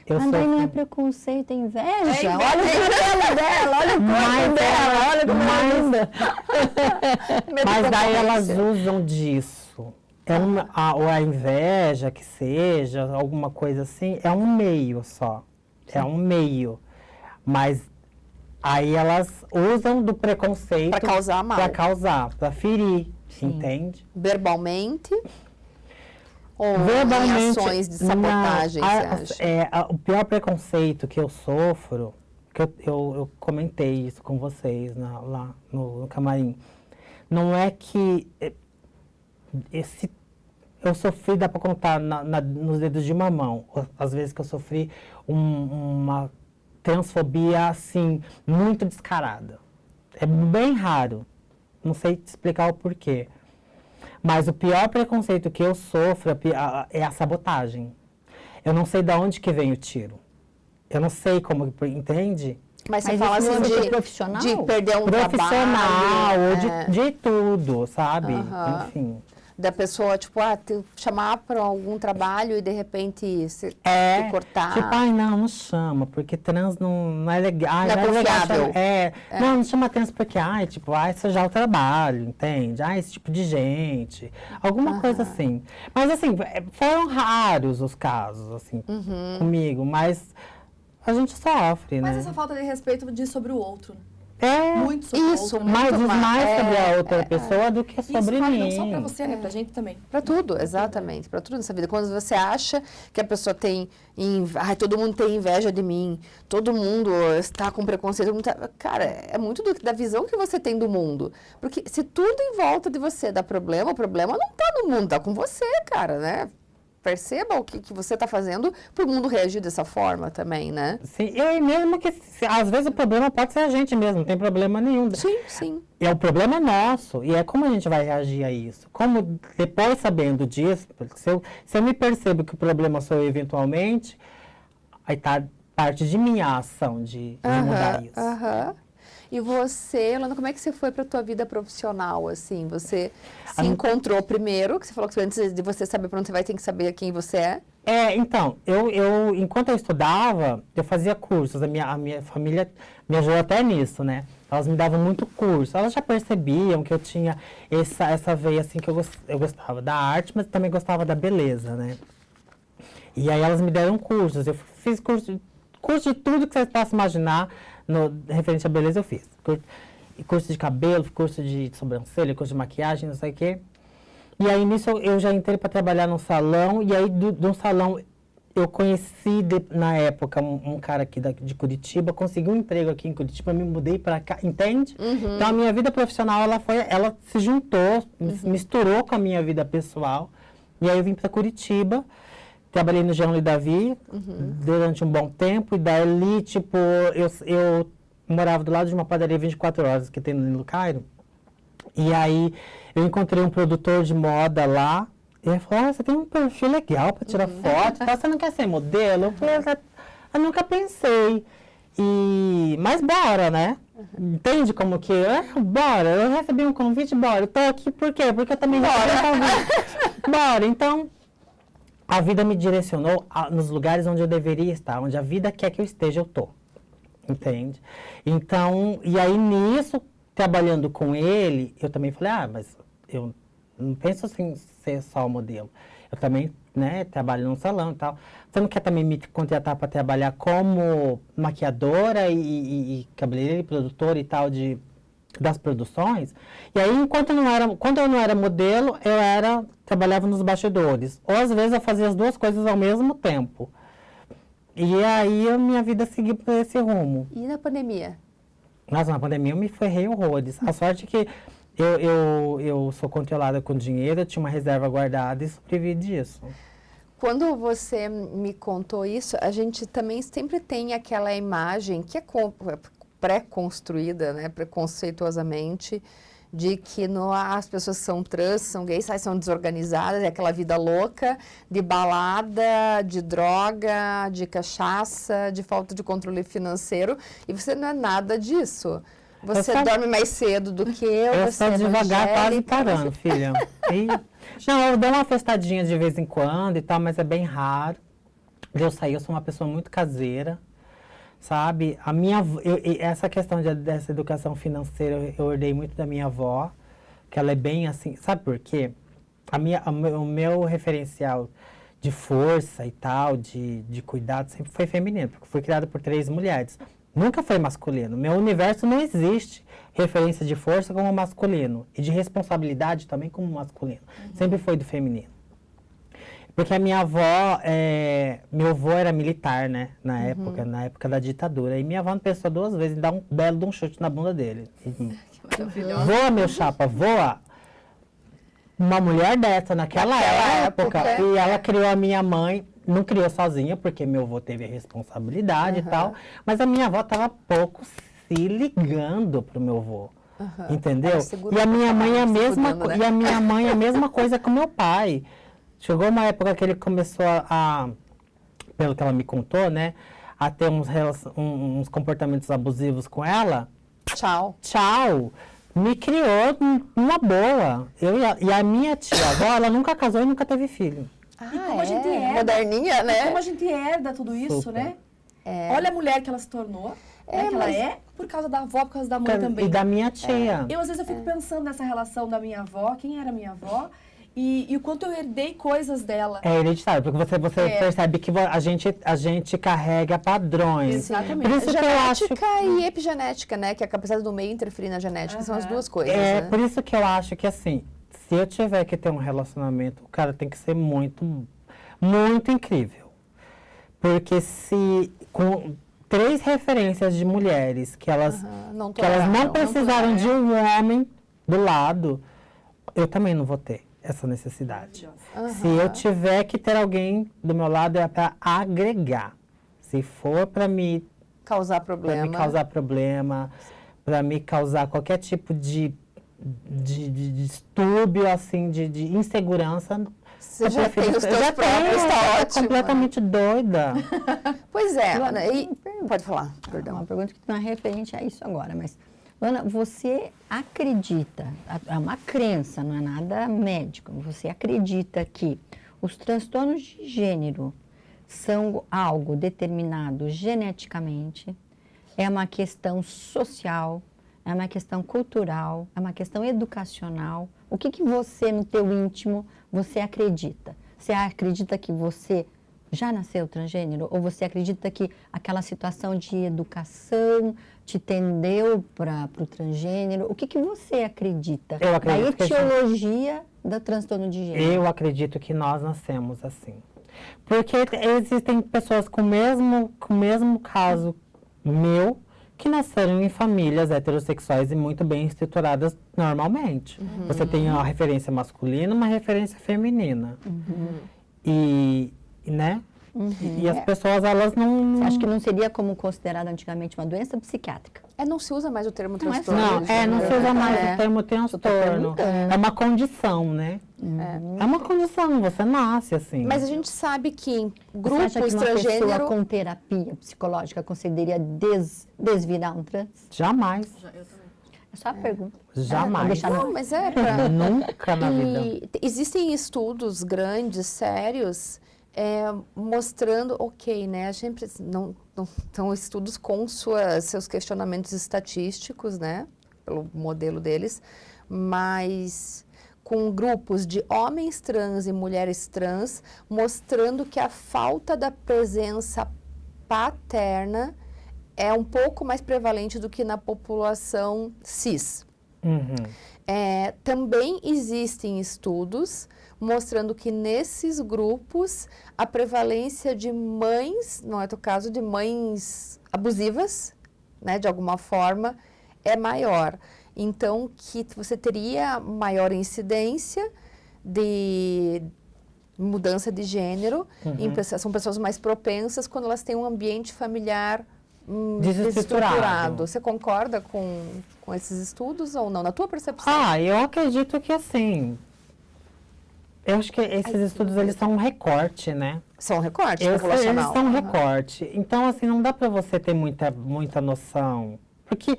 Mas daí não é preconceito, é inveja. Olha o cabelo dela, olha o corpo dela, olha como ela é linda. Mas daí elas usam disso. Ou a inveja, que seja, alguma coisa assim, é um meio só. É um meio. Mas aí elas usam do preconceito... Para causar mal. Para ferir, entende? Verbalmente... Ou verbalmente, ações de sabotagem, você acha? O pior preconceito que eu sofro, que eu comentei isso com vocês lá no camarim, não é que eu sofri, dá para contar nos dedos de uma mão, às vezes que eu sofri uma transfobia, assim, muito descarada. É bem raro, não sei te explicar o porquê. Mas o pior preconceito que eu sofro é a sabotagem. Eu não sei de onde que vem o tiro. Eu não sei como, entende? Mas você Mas fala isso assim no âmbito de profissional? perder um Profissional, trabalho. ou de tudo, sabe? Aham. Enfim. Da pessoa, tipo, chamar para algum trabalho e de repente se cortar. Tipo, ai, não chama, porque trans não é legal. Ai, Não é legal confiável. Não chama trans porque, ai, tipo, sujar o trabalho, entende? Ai, esse tipo de gente. Alguma coisa assim. Mas, assim, foram raros os casos, assim, comigo, mas a gente sofre, Mas né? essa falta de respeito diz sobre o outro. É, Muito sobre o isso, outro. mais muito diz mais sobre a outra é. pessoa do que Isso, sobre claro, mim. não só pra você, né? Pra gente também. Para tudo, exatamente, para tudo nessa vida. Quando você acha que a pessoa tem, todo mundo tem inveja de mim, todo mundo está com preconceito, cara, é muito da visão que você tem do mundo. Porque se tudo em volta de você dá problema, o problema não está no mundo, está com você, cara, né? Perceba o que você está fazendo para o mundo reagir dessa forma também, né? Sim, e mesmo que, às vezes, o problema pode ser a gente mesmo, não tem problema nenhum. Sim, sim. E o problema é nosso, e é como a gente vai reagir a isso. Como, depois sabendo disso, se eu me percebo que o problema sou eu eventualmente, aí tá parte de minha ação de mudar isso. E você, Lana, como é que você foi para a tua vida profissional, assim? Você se encontrou primeiro, que você falou que antes de você saber para onde você vai, tem que saber quem você é. Então, enquanto eu estudava, eu fazia cursos. A minha família me ajudou até nisso, né? Elas me davam muito curso. Elas já percebiam que eu tinha essa veia, assim, que eu gostava da arte, mas também gostava da beleza, né? E aí elas me deram cursos. Eu fiz curso de tudo que vocês possam imaginar, referente à beleza eu fiz. Curso de cabelo, curso de sobrancelha, curso de maquiagem, não sei o quê. E aí, nisso, eu já entrei para trabalhar num salão, e aí, de um salão, eu conheci, na época, um cara aqui de Curitiba, consegui um emprego aqui em Curitiba, me mudei para cá, entende? Então, a minha vida profissional, ela se juntou, misturou com a minha vida pessoal, e aí eu vim para Curitiba, trabalhei no Jean Louis Davi durante um bom tempo, e dali, tipo, eu morava do lado de uma padaria 24 horas que tem no Nilo Cairo, e aí eu encontrei um produtor de moda lá, e ele falou, você tem um perfil legal para tirar foto, você não quer ser modelo? Eu falei, eu nunca pensei, mas bora, né? Entende como que bora, eu recebi um convite, bora, eu tô aqui por quê? Porque eu também recebi um convite. Bora, então, a vida me direcionou nos lugares onde eu deveria estar, onde a vida quer que eu esteja, eu tô, entende? Então, e aí nisso, trabalhando com ele, eu também falei, mas eu não penso assim, ser só modelo. Eu também, né, trabalho num salão e tal. Você não quer também me contratar para trabalhar como maquiadora e cabeleireira e produtora e tal das produções? E aí, quando eu não era modelo, trabalhava nos bastidores. Ou às vezes eu fazia as duas coisas ao mesmo tempo. E aí a minha vida seguiu por esse rumo. E na pandemia? Nossa, na pandemia eu me ferrei horrores. A sorte é que eu sou controlada com dinheiro, eu tinha uma reserva guardada e sobrevivi disso. Quando você me contou isso, a gente também sempre tem aquela imagem que é pré-construída, né, preconceituosamente, de que as pessoas são trans, são gays, são desorganizadas, é aquela vida louca de balada, de droga, de cachaça, de falta de controle financeiro, e você não é nada disso. Você dorme mais cedo do que eu só devagar, quase parando, filha. Não, eu dou uma festadinha de vez em quando e tal, mas é bem raro de eu sair. Eu sou uma pessoa muito caseira, sabe? Essa questão dessa educação financeira, eu herdei muito da minha avó, que ela é bem assim, sabe por quê? O meu referencial de força e tal, de cuidado, sempre foi feminino, porque fui criada por 3 mulheres. Nunca foi masculino. Meu universo não existe referência de força como masculino. E de responsabilidade também como masculino. Sempre foi do feminino. Porque a minha avó, meu avô era militar, né? Na época da ditadura. E minha avó não pensou 2 vezes em dar um belo de um chute na bunda dele. Voa, meu chapa, voa. Uma mulher dessa naquela época. E ela criou a minha mãe. Não criou sozinha, porque meu avô teve a responsabilidade e tal. Mas a minha avó estava pouco se ligando pro meu avô. Entendeu? Ela segura E a minha mãe é a se mesma fudendo, né? e a minha mãe é a mesma coisa com meu pai. Chegou uma época que ele começou pelo que ela me contou, né, a ter uns comportamentos abusivos com ela. Tchau. Tchau. Me criou numa boa. E a minha tia-avó, ela nunca casou e nunca teve filho. E como a gente herda. Moderninha, né? Como a gente herda tudo isso, Super. né? Olha a mulher que ela se tornou, né, que ela é, por causa da avó, por causa da mãe também. E da minha tia. Eu, às vezes, eu fico pensando nessa relação da minha avó, quem era minha avó, e o quanto eu herdei coisas dela. É hereditário, porque você percebe que a gente carrega padrões. Exatamente. Por isso que eu acho Genética e epigenética, né? Que a capacidade do meio interferir na genética são as duas coisas, É, né? por isso que eu acho que, assim, se eu tiver que ter um relacionamento, o cara tem que ser muito, muito incrível. Porque se, com 3 referências de mulheres que elas Não que elas não toleraram. precisaram de um homem do lado, eu também não vou ter essa necessidade. Se eu tiver que ter alguém do meu lado, é para agregar. Se for para Causar me problema. causar problema, para me causar qualquer tipo de distúrbio, assim, de insegurança. Você já tem os teus já próprios, tenho, tá eu tô ótimo. completamente doida. Pois é, Luana, Ana, pode falar, É perdão. uma pergunta que não é referente a isso agora, mas, Luana, você acredita, é uma crença, não é nada médico, você acredita que os transtornos de gênero são algo determinado geneticamente, é uma questão social, é uma questão cultural, é uma questão educacional? O que você, no teu íntimo, você acredita? Você acredita que você já nasceu transgênero? Ou você acredita que aquela situação de educação te tendeu para o transgênero? O que você acredita? Eu acredito da que etiologia do transtorno de gênero. Eu acredito que nós nascemos assim. Porque existem pessoas com o mesmo caso meu, que nasceram em famílias heterossexuais e muito bem estruturadas normalmente. Você tem uma referência masculina, uma referência feminina. E, né? E as pessoas, elas não... Você acha que não seria como considerado antigamente uma doença psiquiátrica? Não se usa mais o termo Não é transtorno. Não, de não gênero. se usa mais É. o termo transtorno. perguntando. É uma condição, né? É uma condição, você nasce assim. Mas a gente sabe que em Você acha grupos que uma pessoa transgênero... com terapia psicológica conseguiria desvirar um trans? Jamais. É só a pergunta. Jamais. deixar Não, mas é pra... Nunca na vida. E existem estudos grandes, sérios, mostrando, ok, né? A gente não são estudos com seus questionamentos estatísticos, né? Pelo modelo deles, mas com grupos de homens trans e mulheres trans, mostrando que a falta da presença paterna é um pouco mais prevalente do que na população cis. Também existem estudos mostrando que nesses grupos a prevalência de mães, não é o caso, de mães abusivas, né, de alguma forma, é maior. Então, que você teria maior incidência de mudança de gênero, são pessoas mais propensas quando elas têm um ambiente familiar desestruturado. Você concorda com esses estudos ou não? Na tua percepção? Eu acredito que assim... Eu acho que esses estudos, eles são um recorte, né? São recortes Eles populacional. são um recorte. Então, assim, não dá para você ter muita noção. Porque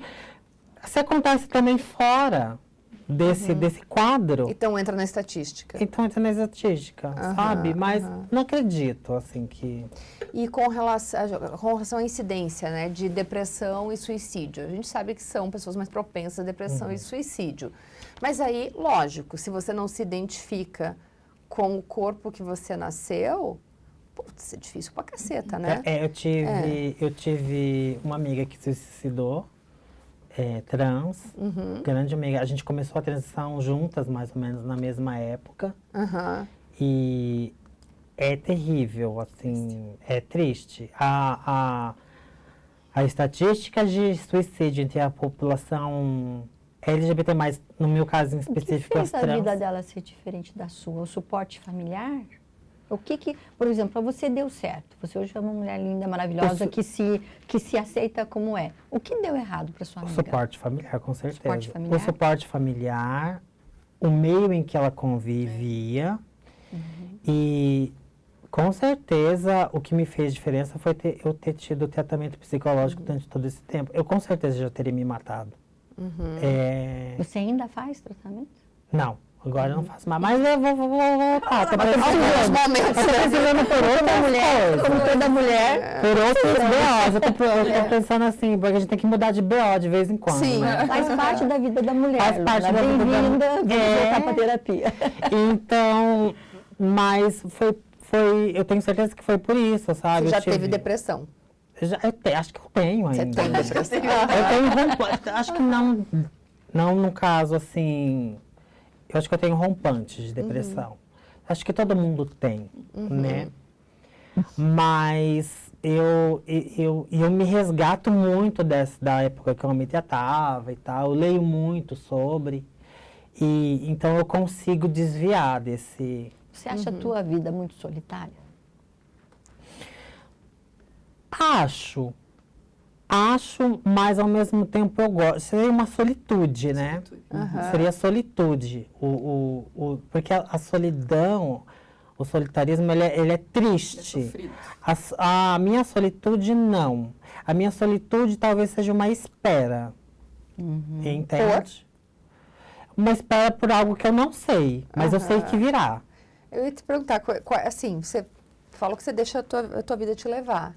isso acontece também fora desse quadro. Então entra na estatística. Então, entra na estatística, sabe? Mas não acredito, assim, que... E com relação à incidência, né, de depressão e suicídio. A gente sabe que são pessoas mais propensas a depressão e suicídio. Mas aí, lógico, se você não se identifica com o corpo que você nasceu, putz, é difícil pra caceta, né? Eu tive uma amiga que se suicidou, trans, grande amiga. A gente começou a transição juntas, mais ou menos, na mesma época. E é terrível, assim, é triste. A estatística de suicídio entre a população LGBT+, no meu caso em O que específico, fez as a trans... vida dela ser diferente da sua? O suporte familiar? O que, por exemplo, para você deu certo? Você hoje é uma mulher linda, maravilhosa, que se aceita como é. O que deu errado para sua O amiga? suporte familiar, com certeza. Suporte familiar? O suporte familiar, o meio em que ela convivia. E, com certeza, o que me fez diferença foi eu ter tido tratamento psicológico durante todo esse tempo. Eu, com certeza, já teria me matado. Você ainda faz tratamento? Não, agora eu não faço mais. Mas eu vou voltar. Tô Alguns precisando. momentos. Tô precisando por outra mulher. Como toda mulher. Por outros BOs. Eu tô pensando assim, porque a gente tem que mudar de BO de vez em quando. Sim. Né? Faz parte da vida da mulher. Faz parte da vida da Bem-vinda, mulher. vamos voltar para terapia. Então, mas eu tenho certeza que foi por isso, sabe? Você já Eu tive- teve depressão? acho que eu tenho Você ainda. tem depressão? Eu tenho acho que não no caso assim, eu acho que eu tenho rompantes de depressão. Acho que todo mundo tem, né? Mas eu me resgato muito da época que eu me tratava e tal, eu leio muito sobre, e então eu consigo desviar desse... Você acha a tua vida muito solitária? Acho, mas ao mesmo tempo eu gosto. Seria uma solitude, né? Seria solitude. Porque a solidão, o solitarismo, ele é triste. sofrido. A minha solitude, não. A minha solitude talvez seja uma espera. Entende? Uma espera por algo que eu não sei, mas eu sei que virá. Eu ia te perguntar, assim, você falou que você deixa a tua vida te levar.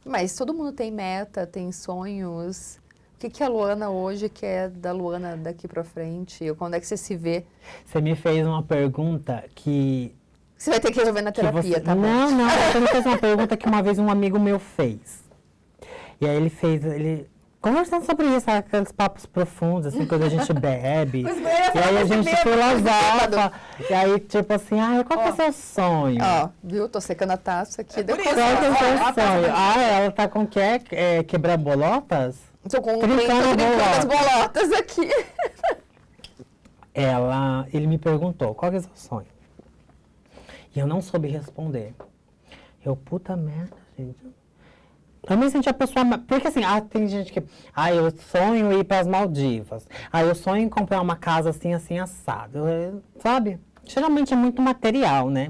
Mas todo mundo tem meta, tem sonhos. O que a Luana hoje quer da Luana daqui pra frente? Ou quando é que você se vê? Você me fez uma pergunta que... Você vai ter que resolver na terapia, tá bom? Não, você me fez uma pergunta que uma vez um amigo meu fez. E aí ele conversando sobre isso, sabe, aqueles papos profundos, assim, quando a gente bebe. E aí a gente filosofa. E aí, tipo assim, qual que é o seu sonho? Ó, viu? Tô secando a taça aqui. por Depois isso. Qual que é o seu Ó, sonho? Ela tá com o quê? Quebrar bolotas? Tô com Trincando as bolotas aqui. Ele me perguntou, qual que é o seu sonho? E eu não soube responder. Puta merda, gente. Eu me senti a pessoa... Porque assim, tem gente que... eu sonho em ir para as Maldivas. Eu sonho em comprar uma casa assim, assim, assado. Sabe? Geralmente é muito material, né?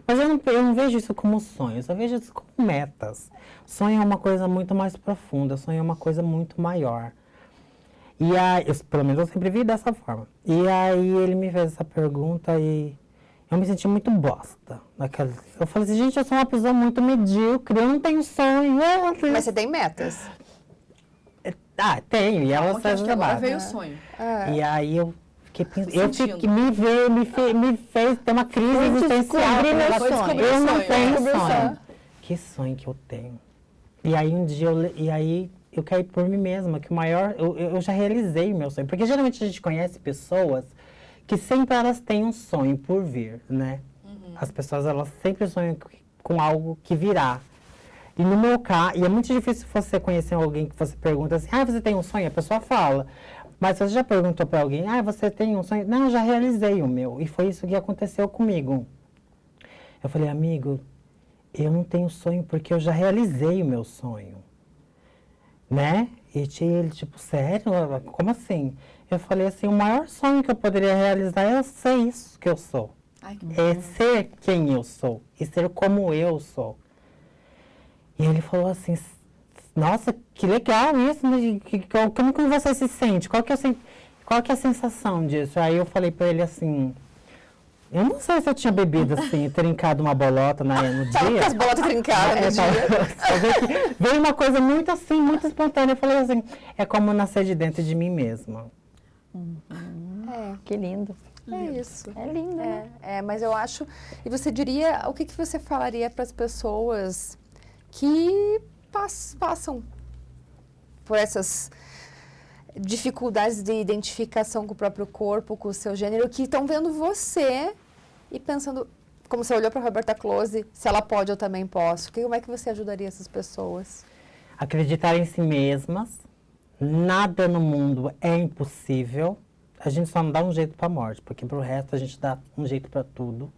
Mas eu não vejo isso como sonhos, eu vejo isso como metas. Sonho é uma coisa muito mais profunda, sonho é uma coisa muito maior. E aí, pelo menos eu sempre vi dessa forma. E aí ele me fez essa pergunta e eu me senti muito bosta. Eu falei assim, gente, eu sou uma pessoa muito medíocre, eu não tenho sonho. Mas você tem metas? Tenho, e elas Porque acho fazem que agora trabalho. veio o sonho. E aí eu fiquei pensando, Sentindo. me fez ter uma crise existencial. descobrir meu Foi sonho. descobrir Eu o não sonho. tenho Descobrir o sonho. sonho. Que sonho que eu tenho. E aí um dia eu caí por mim mesma, que o maior, eu já realizei o meu sonho. Porque geralmente a gente conhece pessoas que sempre elas têm um sonho por vir, né? As pessoas, elas sempre sonham com algo que virá. E no meu caso, e é muito difícil você conhecer alguém que você pergunta assim, você tem um sonho? A pessoa fala. Mas você já perguntou para alguém, você tem um sonho? Não, eu já realizei o meu. E foi isso que aconteceu comigo. Eu falei, amigo, eu não tenho sonho porque eu já realizei o meu sonho. Né? E ele, tipo, sério? Como assim? Eu falei assim, o maior sonho que eu poderia realizar é ser isso que eu sou. Ai, que É ser quem eu sou e ser como eu sou. E ele falou assim, nossa, que legal isso, né? Como que você se sente? Qual que é a sensação disso? Aí eu falei pra ele assim, eu não sei se eu tinha bebido assim, trincado uma bolota no Tava com dia. as bolotas trincadas no dia. Veio uma coisa muito assim, muito espontânea. Eu falei assim, é como nascer de dentro de mim mesma. Que lindo. É isso. É lindo, né? Mas eu acho... E você diria, o que você falaria para as pessoas que passam por essas dificuldades de identificação com o próprio corpo, com o seu gênero, que estão vendo você e pensando, como você olhou para a Roberta Close, se ela pode, eu também posso. Como é que você ajudaria essas pessoas? Acreditar em si mesmas. Nada no mundo é impossível. A gente só não dá um jeito para a morte, porque para o resto a gente dá um jeito para tudo.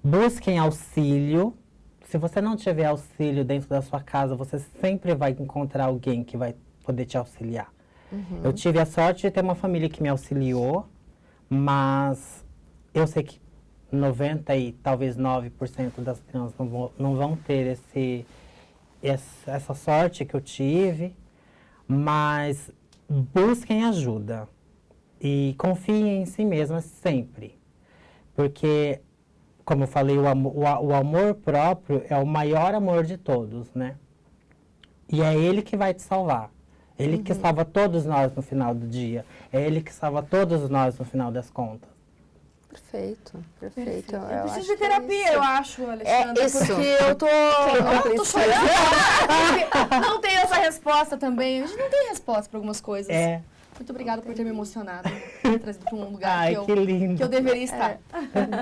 Busquem auxílio. Se você não tiver auxílio dentro da sua casa, você sempre vai encontrar alguém que vai poder te auxiliar. Eu tive a sorte de ter uma família que me auxiliou, mas eu sei que 90 e talvez 9% das crianças não vão ter essa sorte que eu tive, mas busquem ajuda e confiem em si mesmas sempre, porque, como eu falei, o amor próprio é o maior amor de todos, né? E é ele que vai te salvar. Ele que salva todos nós no final do dia. É ele que salva todos nós no final das contas. Perfeito, perfeito. Eu preciso acho de terapia, eu acho, Alexandra. É isso. Porque eu tô chorando. Não tem essa resposta também. A gente não tem resposta para algumas coisas. É. Muito obrigada por ter me emocionado. Me trazido para um lugar Ai, que lindo. que eu deveria estar.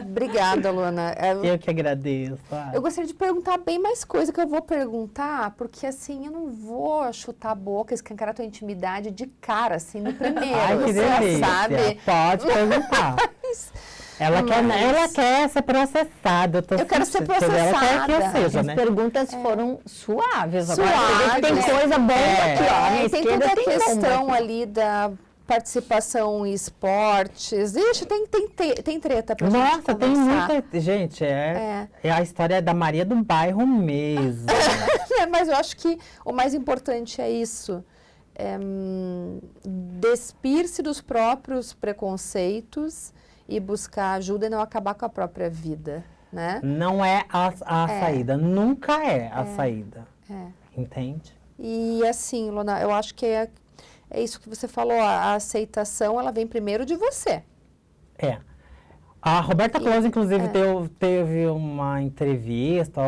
Obrigada, Luana. Eu que agradeço. Eu gostaria de perguntar bem mais coisa que eu vou perguntar, porque assim, eu não vou chutar a boca, escancarar a tua intimidade de cara, assim, no primeiro. Ai, que você delícia. sabe. Pode perguntar. Ela quer ser processada. Eu quero ser Ela quer que eu processada. seja, As né? perguntas foram suaves. Agora Suaves. tem coisa boa aqui, ó. Na E tem esquerda toda a tem questão uma. ali da participação em esportes. Ixi, tem treta pra gente Nossa, tem conversar. muita... Gente, é a história da Maria do Bairro mesmo. Mas eu acho que o mais importante é isso. Despir-se dos próprios preconceitos e buscar ajuda e não acabar com a própria vida, né? Não é a saída. Nunca é a saída. É. Entende? E assim, Lona, eu acho que é isso que você falou, a aceitação, ela vem primeiro de você. É. A Roberta Close, inclusive, teve uma entrevista,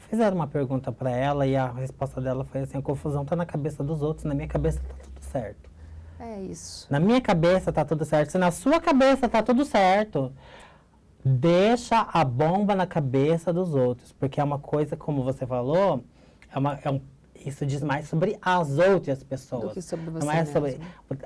fizeram uma pergunta para ela e a resposta dela foi assim, a confusão tá na cabeça dos outros, na minha cabeça tá tudo certo. É isso. Na minha cabeça tá tudo certo. Se na sua cabeça tá tudo certo, deixa a bomba na cabeça dos outros. Porque é uma coisa, como você falou, isso diz mais sobre as outras pessoas. Do que sobre você Não é mesmo. sobre...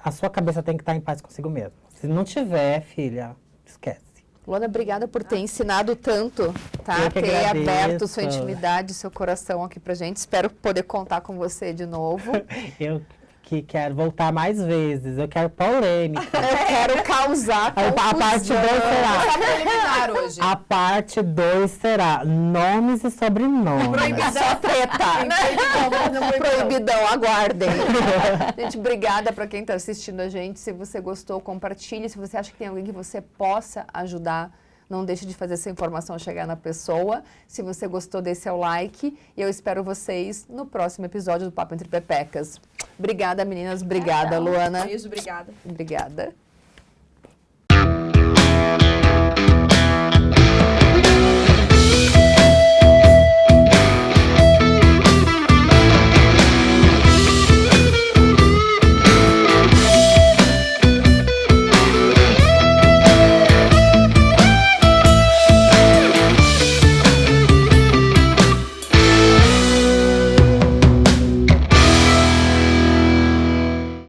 A sua cabeça tem que estar em paz consigo mesmo. Se não tiver, filha, esquece. Lona, obrigada por ter ensinado tanto, tá? Eu que Ter agradeço. aberto sua intimidade, seu coração aqui pra gente. Espero poder contar com você de novo. Eu que quero voltar mais vezes. Eu quero polêmica. Eu quero causar A parte 2 será. Só preliminar hoje. A parte 2 será nomes e sobrenomes. Só treta. Proibidão, aguardem. Gente, obrigada para quem está assistindo a gente. Se você gostou, compartilhe. Se você acha que tem alguém que você possa ajudar, não deixe de fazer essa informação chegar na pessoa. Se você gostou, dê seu like. E eu espero vocês no próximo episódio do Papo Entre Pepecas. Obrigada, meninas. Obrigada, Luana. Beijo, obrigada. Obrigada.